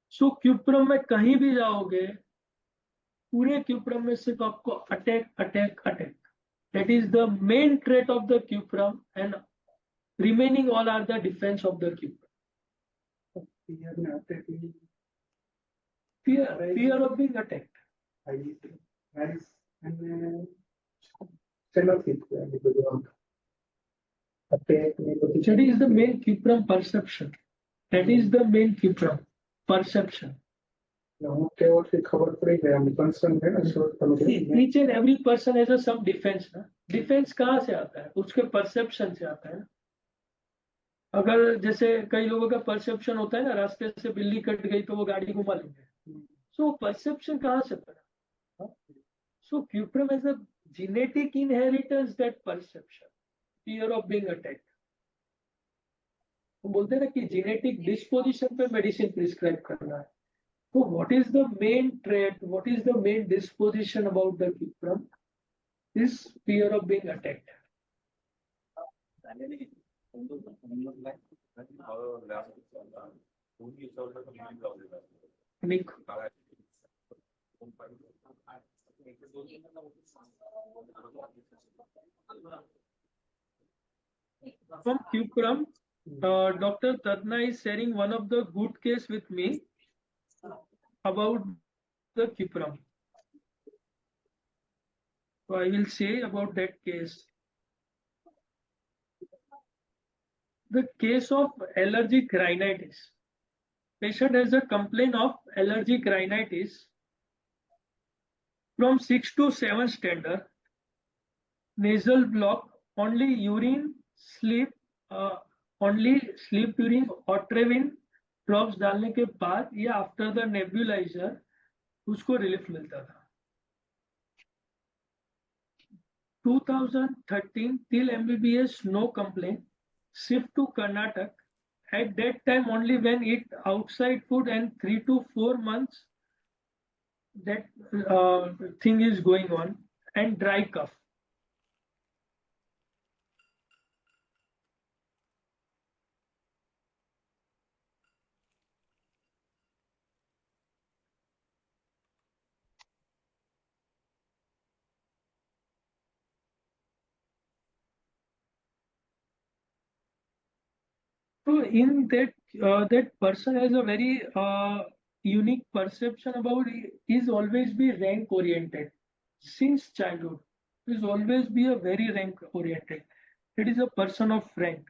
So cuprum में कहीं भी जाओगे, पूरे cuprum में सिर्फ आपको attack. That is the main trait of the cuprum, and remaining all are the defense of the cuprum. Fear of being attacked. That is the main cuprum perception. That is the main cuprum perception. Each and every person has a some defense. ना? Defence कहाँ से आता है? उसके perception से आता है. अगर जैसे कई लोगों का परसेप्शन होता है ना, रास्ते से बिल्ली कट गई तो वो गाड़ी घुमा लेंगे. सो परसेप्शन कहाँ से पड़ा? सो cuprum has a genetic inheritance, that perception, fear of being attacked. तो बोलते हैं ना कि जेनेटिक डिस्पोजिशन पे मेडिसिन प्रिस्क्राइब करना है. So what is the main trait? What is the main disposition about the cuprum? Is fear of being attacked. Nick. From cuprum, Dr. Tadna is sharing one of the good case with me about the cuprum. So I will say about that case. The case of allergic rhinitis. Patient has a complaint of allergic rhinitis from 6 to 7 standard. Nasal block, only urine, sleep, only sleep during otrivin drops डालने के बाद या after the nebuliser उसको relief मिलता था. 2013 till MBBS, no complaint. Shift to Karnataka. At that time, only when eat outside food and 3 to 4 months, that thing is going on, and dry cough. So in that, that person has a very unique perception about, is always be rank oriented since childhood. Is always be a very rank oriented. It is a person of rank,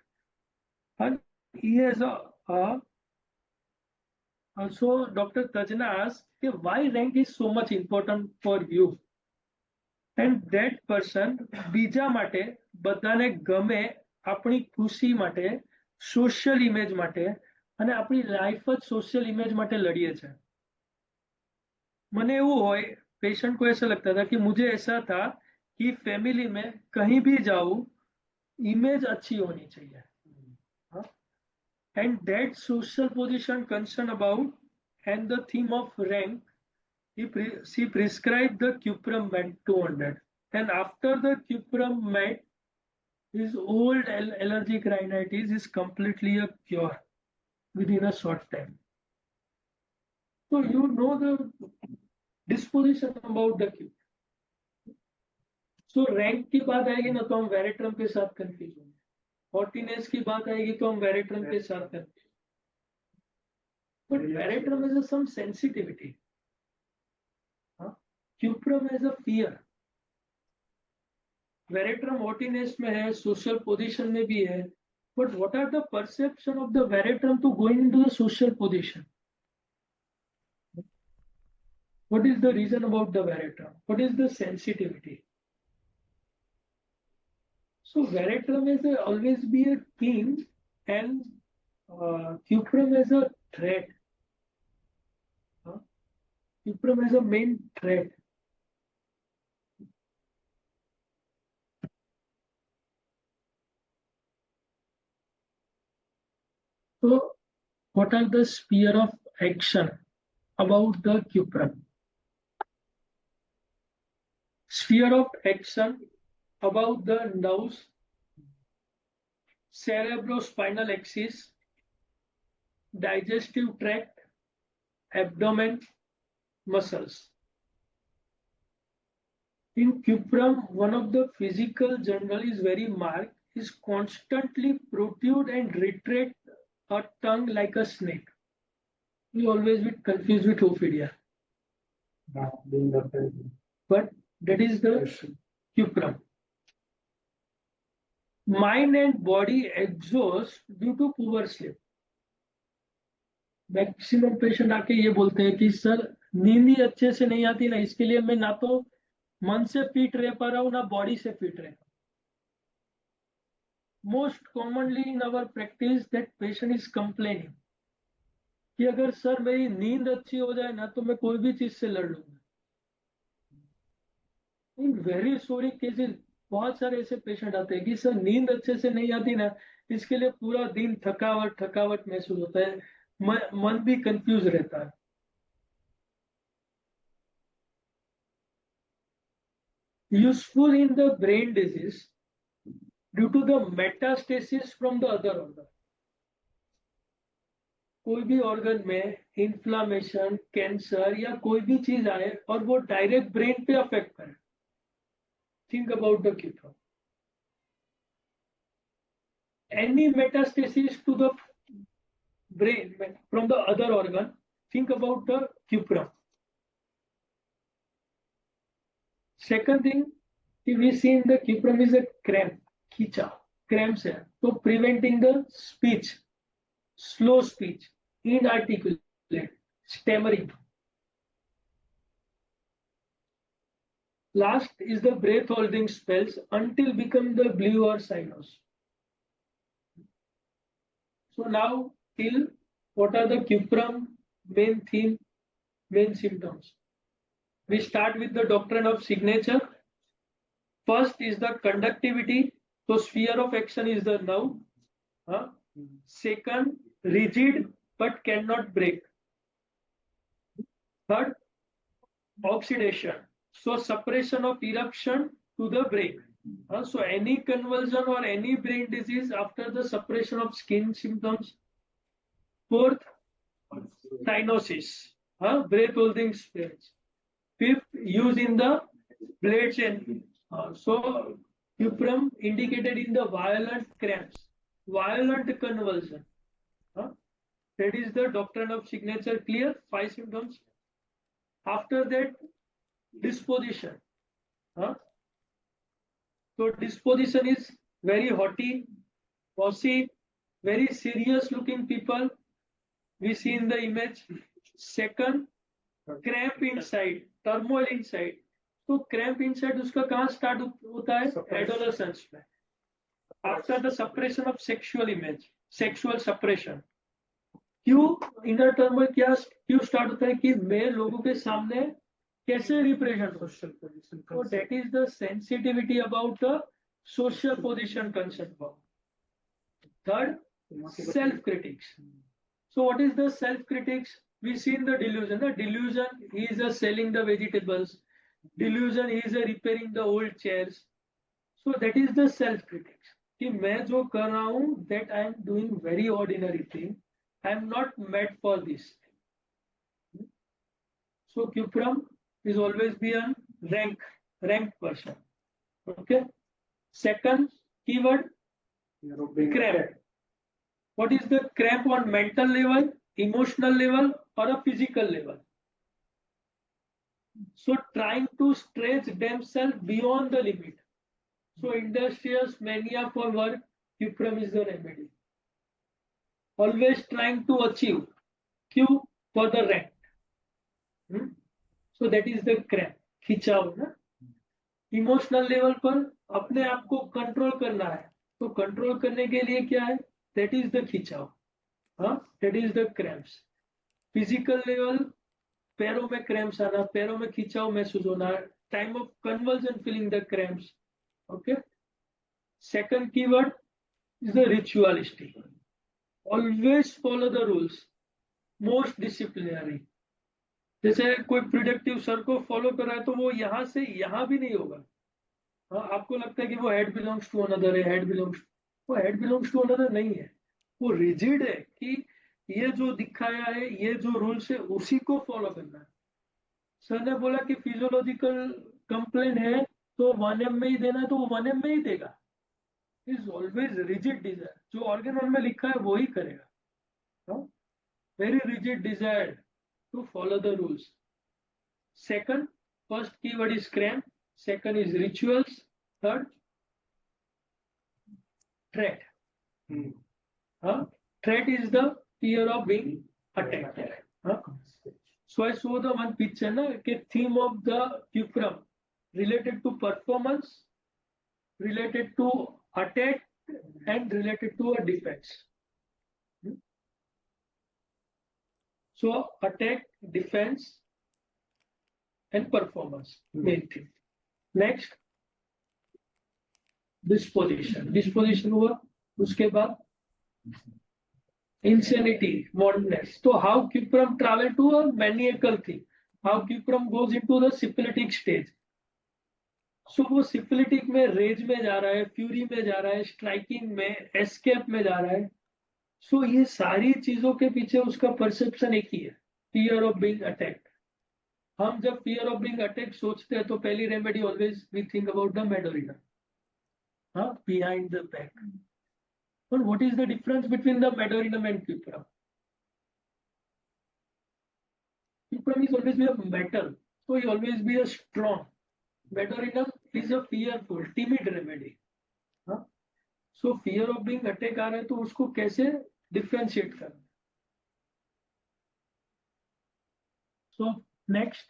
and he has a also Dr. Tajna asked, why rank is so much important for you? And that person બીજા માટે બધાને ગમે આપણી ખુશી માટે social image માટે અને આપણી લાઈફ જ સોશિयल इमेज માટે લડીએ છે. મને એવું હોય, पेशेंट को ऐसा लगता था कि मुझे ऐसा था कि फैमिली में कहीं भी जाऊं इमेज अच्छी होनी चाहिए. And that social position concern about and the theme of rank, she prescribed the cuprum med 200. And after the cuprum med, his old allergic rhinitis is completely a cure within a short time. So you know the disposition about the cuprum. So rank की बात आएगी ना तो हम veratrum के साथ confuse होंगे. हॉटिनेस की बात आएगी तो हम वेरेट्रम के साथ confuse. But veratrum has some sensitivity. Cuprum has a fear. Veratrum haughtiness में है, social position में भी है. But what are the perception of the veratrum to going into the social position? What is the reason about the veratrum? What is the sensitivity? So veratrum has always be a theme, and cuprum has a threat. Cuprum has a main threat. So what are the sphere of action about the cuprum? Sphere of action about the nerves, cerebrospinal axis, digestive tract, abdomen, muscles. In cuprum, one of the physical journal is very marked, is constantly protrude and retract a tongue like a snake. We always get confused with ophidia. But that is the cuprum. Mind and body exhaust due to poor sleep. Maximum patient आके ये बोलते हैं कि sir नींद ही अच्छे से नहीं आती ना, इसके लिए मैं ना तो मन से फिट रह पा रहा हूं ना बॉडी से फिट रह. Most commonly in our practice that patient is complaining कि अगर सर मेरी नींद अच्छी हो जाए ना तो मैं कोई भी चीज से लड़ लूंगा. इन वेरी सोरी केसेस बहुत सारे ऐसे पेशेंट आते हैं कि सर नींद अच्छे से नहीं आती ना, इसके लिए पूरा दिन थकावट थकावट महसूस होता है, मन भी कंफ्यूज रहता है. Useful in the brain disease due to the metastasis from the other organ. कोई भी ऑर्गन में इन्फ्लामेशन, कैंसर या कोई भी चीज आए और वो डायरेक्ट ब्रेन पे अफेक्ट करे. Think about the cuprum. Any metastasis to the brain from the other organ, think about the cuprum. Second thing we see in the cuprum is a cramp, खींचा, cramps है, so preventing the speech, slow speech, inarticulate, stammering. Last is the breath holding spells until become the blue or sinus. So now till what are the cuprum main theme, main symptoms? We start with the doctrine of signature. First is the conductivity. So sphere of action is the nerve. Second, rigid but cannot break. Third, oxidation. So suppression of eruption to the brain. So any convulsion or any brain disease after the suppression of skin symptoms. Fourth, cyanosis, breath holding spells. Fifth, use in the blades and so cuprum indicated in the violent cramps, violent convulsion. That is the doctrine of signature. Clear? 5 symptoms. After that, disposition. So disposition is very haughty, bossy, very serious looking people. We see in the image. Second, cramp inside, turmoil inside. तो cramp inside उसका कहाँ start होता है? Adolescence में. After the suppression of sexual image, sexual suppression. क्यों inner turmoil क्यों start होता है? कि मैं लोगों के सामने कैसे रिप्रेजेंट सोशल पोजीशन. तो that is the sensitivity about the social position concept. Third, self critics. So what is the self-critics? We see in the delusion. The delusion, he is selling the vegetables. Delusion, he is repairing the old chairs. So that is the self-critics. कि मैं जो कर रहा हूँ, that I am doing very ordinary thing. I am not made for this. So cuprum is always be a ranked person. Okay. Second keyword, cramp. What is the cramp on mental level, emotional level, or a physical level? So trying to stretch themselves beyond the limit. So industrious mania for work, cuprum is the remedy. Always trying to achieve Q for the rank. So that is the cramp. खिंचाव ना. Emotional level पर अपने आप को control करना है. तो control करने के लिए क्या है? That is the खिंचाव. That is the cramps. Physical level, पैरों में cramps आना, पैरों में खिंचाव महसूस होना, time of convulsion feeling the cramps. Okay. Second keyword is the ritualistic. Always follow the rules. Most disciplinary. जैसे कोई प्रोडक्टिव सर को फॉलो कर रहा है तो वो यहाँ से यहाँ भी नहीं होगा. आपको लगता है कि वो हेड बिलोंग्स टू अनदर है, हेड बिलोंग्स, वो हेड बिलोंग्स टू अनदर नहीं है. वो रिजिड है कि ये जो दिखाया है, ये जो रूल्स है, उसी को फॉलो करना है. सर ने बोला कि फिजियोलॉजिकल कंप्लेंट है तो 1M में ही देना है, तो वो 1M में ही देगा. Is always rigid desire. जो ऑर्गेन में लिखा है वो ही करेगा. Very rigid desire to follow the rules. Second, first keyword is cramp. Second is rituals. Third, threat. Threat is the fear of being attacked. So I saw the one picture, theme of the cuprum related to performance, related to attack, and related to a defense. So attack, defense, and performance, main thing. Next disposition हुआ, उसके बाद insanity, मॉडर्ननेस. तो how cuprum travel to a maniacal thing, how cuprum goes into the syphilitic stage. सो वो syphilitic में, raise में जा रहा है, फ्यूरी में जा रहा है, स्ट्राइकिंग में, एस्केप में जा रहा है. सो ये सारी चीजों के पीछे उसका परसेप्शन एक ही है, फियर ऑफ बीइंग अटैक्ड. हम जब फियर ऑफ बीइंग अटैक्ड सोचते हैं तो पहली remedy always we think about the Medorrhinum, हाँ, behind the back. But what is the difference between the medorinum and cuprum? Cuprum is always be a metal, so it always be a strong. Medorinum is a fearful, timid remedy. हाँ? So fear of being attack आ रहा है तो उसको कैसे differentiate करना? So next,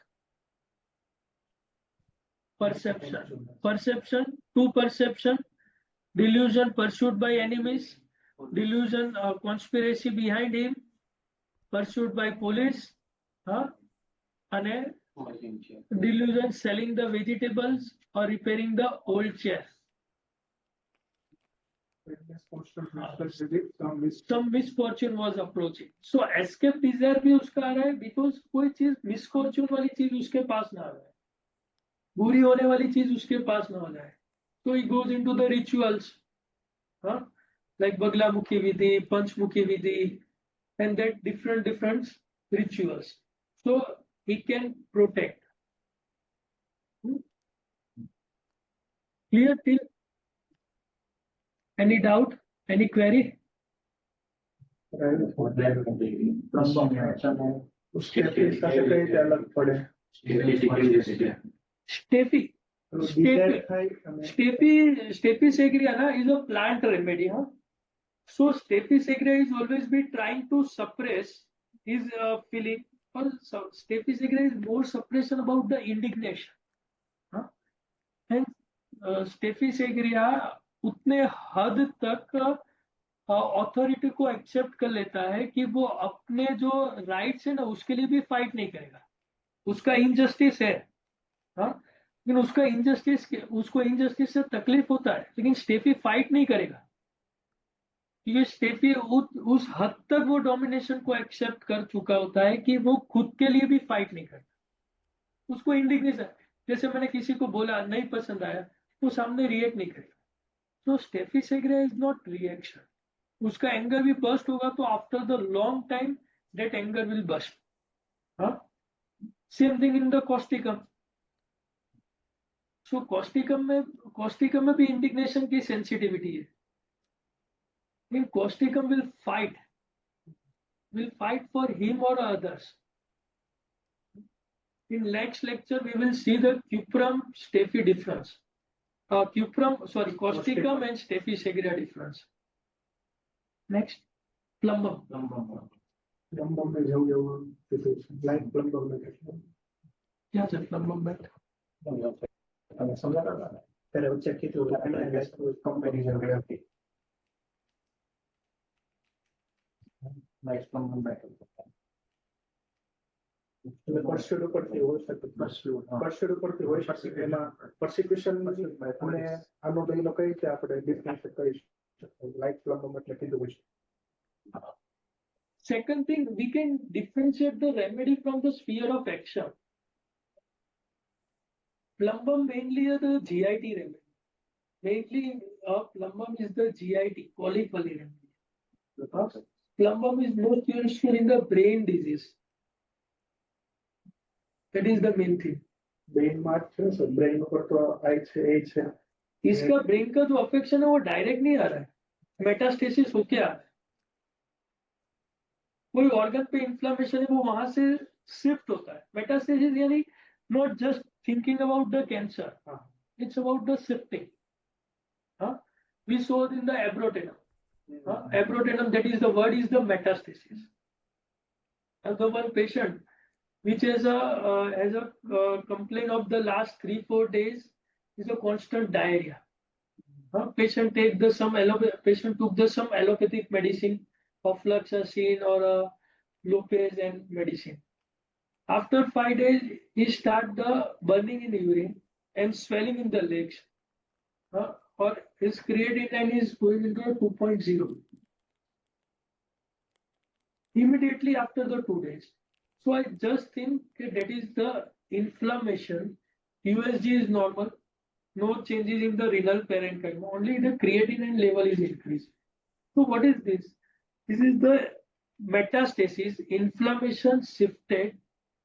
perception, two perception, delusion pursued by enemies, delusion, conspiracy behind him, pursued by police, huh? અને delusion selling the vegetables or repairing the old chair. Some misfortune was approaching. So escape desire भी उसका आ रहा है because कोई चीज misfortune वाली चीज उसके पास ना आ रहा है, बुरी होने वाली चीज उसके पास ना आ जाए. So he goes into the rituals, huh? Like Baglamukhi Vidhi, Panchmukhi Vidhi, and that different rituals. So he can protect. Clear till? Any doubt? Any query? Steffi segria is a plant remedy, huh? So Steffi segria is always be trying to suppress his feeling, or Steffi segria is more suppression about the indignation, huh? And Steffi segria उतने हद तक authority को accept कर लेता है कि वो अपने जो राइट्स है ना उसके लिए भी फाइट नहीं करेगा. उसका इनजस्टिस है, हाँ, लेकिन उसको इनजस्टिस से तकलीफ होता है, लेकिन स्टेफी फाइट नहीं करेगा क्योंकि स्टेफी उस हद तक वो डोमिनेशन को एक्सेप्ट कर चुका होता है कि वो खुद के लिए भी फाइट नहीं करता. उसको इंडिग्नेशन, जैसे मैंने किसी को बोला नहीं पसंद आया, वो सामने रिएक्ट नहीं करेगा. तो Staphysagria is not reaction. उसका एंगर भी बस्ट होगा तो after the long time that anger will bust. Same thing in the causticum. So causticum में भी इंडिग्नेशन की सेंसिटिविटी है. In causticum will fight for him और others. In next lecture we will see the cuprum steffi difference. Causticum and steffi segria difference. Next, plumbum. Plumbum में जाऊँ like plumbum में क्या है plumbum में? हमें समझा रहा है. तेरे बच्चे की तो comparison में आती. Like plumbum में. Pursued કરતી હોય શકે, એમાં persecution અને આનો તો એનો કઈ રીતે આપણે ડિફરન્શિએટ કરી શકીએ, લાઈક પ્લમ્બમ એટલે કીધું છે. Second thing, we can differentiate the remedy from the sphere of action. Plumbum mainly is the GIT remedy. Mainly plumbum is the GIT, polypoly remedy. Plumbum is most useful in the brain disease. That is the main thing. Brain mark है, so brain पर तो as है. इसका brain का जो affection है वो direct नहीं आ रहा है, मेटास्टेसिस होके आ रहा है. कोई ऑर्गन पे इंफ्लेमेशन है वो वहां से शिफ्ट होता है. मेटास्टेसिस यानी not just thinking about the cancer, it's about the shifting. We saw in the abrotanum. Abrotenum, that is the word, is the metastasis. And the one patient which has a complaint of the last 3-4 days is a constant diarrhea. Patient took some allopathic medicine, ofloxacin or lopez and medicine. After 5 days, he start the burning in the urine and swelling in the legs, or his creatinine is going into a 2.0 immediately after the 2 days. So I just think that is the inflammation. USG is normal, no changes in the renal parenchyma, only the creatinine level is increased. So what is this? This is the metastasis, inflammation shifted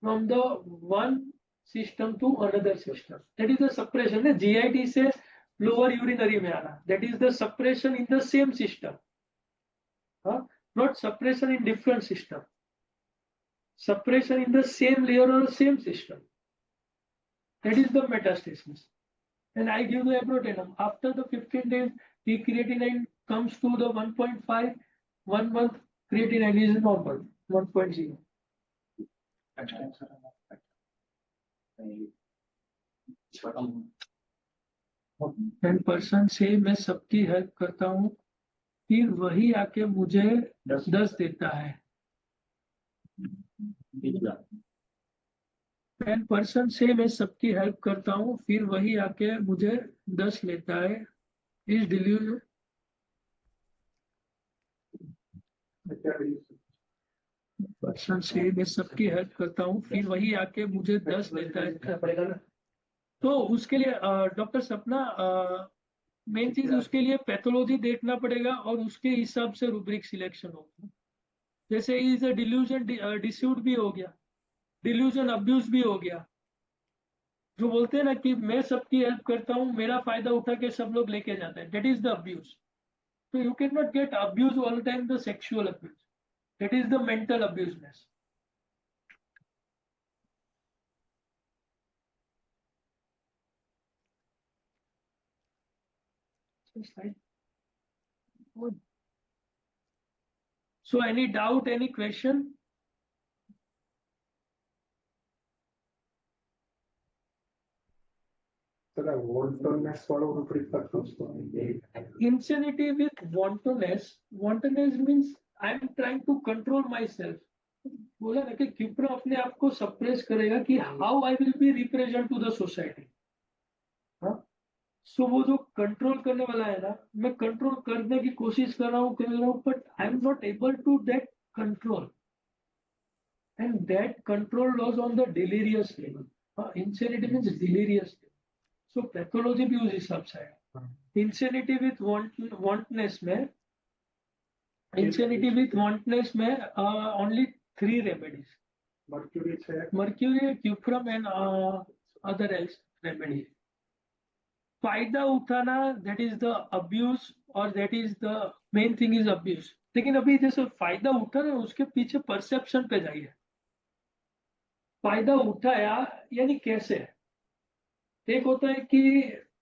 from the one system to another system. That is the suppression. GIT से lower urinary में आ रहा. That is the suppression in the same system. Not suppression in different system. Suppression in the same layer or the same system. That is the metastasis. And I give the abrotenum. After the 15 days, the creatinine comes to the 1.5. 1 month creatinine is normal, 1.0. Ten percent से मैं सबकी help करता हूँ, फिर वही आके मुझे 10 देता है. 10% से मैं सबकी हेल्प करता हूँ, फिर वही आके मुझे 10 लेता है. इस डिल्यूजन पर्सन से मैं सबकी हेल्प करता हूँ, फिर वही आके मुझे 10 देता है. तो उसके लिए डॉक्टर सपना मेन चीज उसके लिए पैथोलॉजी देखना पड़ेगा और उसके हिसाब से रूब्रिक सिलेक्शन होगा. जैसे इज डिल्यूजन डिस्यूट भी हो गया, डिल्यूजन अब्यूज भी हो गया. जो बोलते हैं ना कि मैं सबकी हेल्प करता हूँ, मेरा फायदा उठा के सब लोग लेके जाते हैं, दैट इज द अब्यूज. तो you can not get abuse all time the sexual abuse, that is the mental abuseness. So any doubt, any question? Insanity with wantonness. Wantonness means I am trying to control myself. बोला ना कि क्यूप्रा अपने आप को suppress करेगा कि how I will be represent to the society. So वो जो कंट्रोल करने वाला है ना, मैं कंट्रोल करने की कोशिश कर रहा हूँ, but I am not able to that control, and that control lose on the delirious level. Insanity means delirious. So pathology भी उस हिसाब से है. इंसेनिटी विथ वांटनेस में, इंसेनिटी विथ वांटनेस में only 3 remedies. Mercury, cuprum and other else remedy. फायदा उठाना, that is the abuse, और that is the main thing is abuse. लेकिन अभी जैसे फायदा उठा ना, उसके पीछे परसेप्शन पे जाइए. फायदा उठाया यानी कैसे? एक होता है कि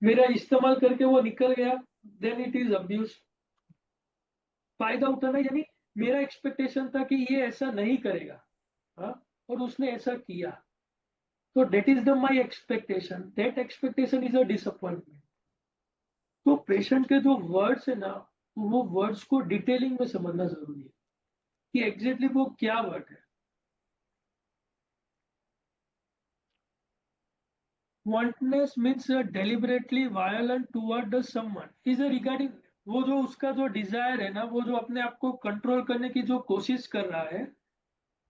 मेरा इस्तेमाल करके वो निकल गया, देन इट इज अब्यूज. फायदा उठाना यानी मेरा एक्सपेक्टेशन था कि ये ऐसा नहीं करेगा, और उसने ऐसा किया, तो that is the my expectation. That expectation is a disappointment. तो पेशेंट के जो वर्ड्स है ना, वो वर्ड्स को डिटेलिंग में समझना जरूरी है कि एग्जैक्टली वो क्या वर्ड है. Wantonness means deliberately violent toward the someone is regarding वो जो उसका जो डिजायर है ना, वो जो अपने आप को कंट्रोल करने की जो कोशिश कर रहा है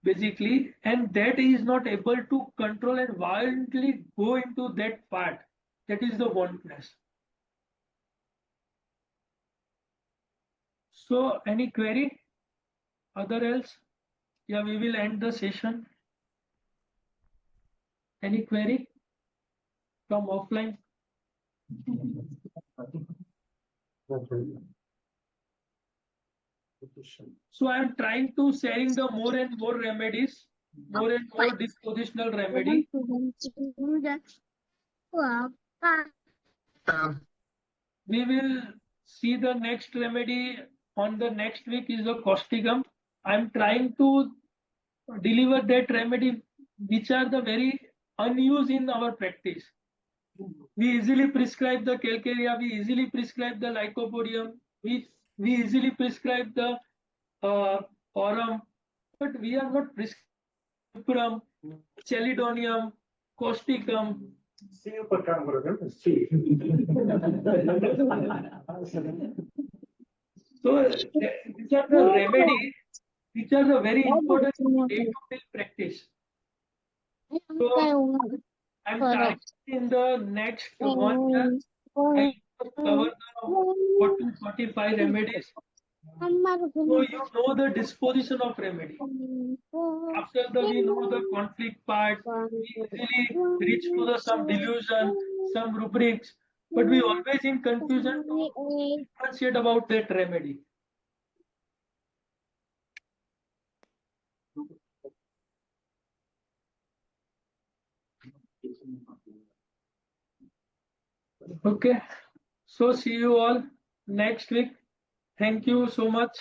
basically, and that is not able to control and violently go into that part, that is the wantonness. So any query, other else? Yeah, we will end the session. Any query from offline? So I am trying to sharing the more and more remedies, more and more dispositional remedy. We will see the next remedy on the next week is the causticum. I am trying to deliver that remedy which are the very unused in our practice. We easily prescribe the calcarea, we easily prescribe the lycopodium, we easily prescribe the aurum, but we are not prescribing cuprum, chelidonium, causticum, सी पर काम करोगे सी So these are the remedies which are the very important day-to-day practice. So I'm targeting in the next 1 year. I cover the 40 45 remedies. So you know the disposition of remedy. After the we know the conflict part, we easily reach to the some delusion, some rubrics, but we always in confusion to differentiate about that remedy. Okay, so see you all next week. Thank you so much.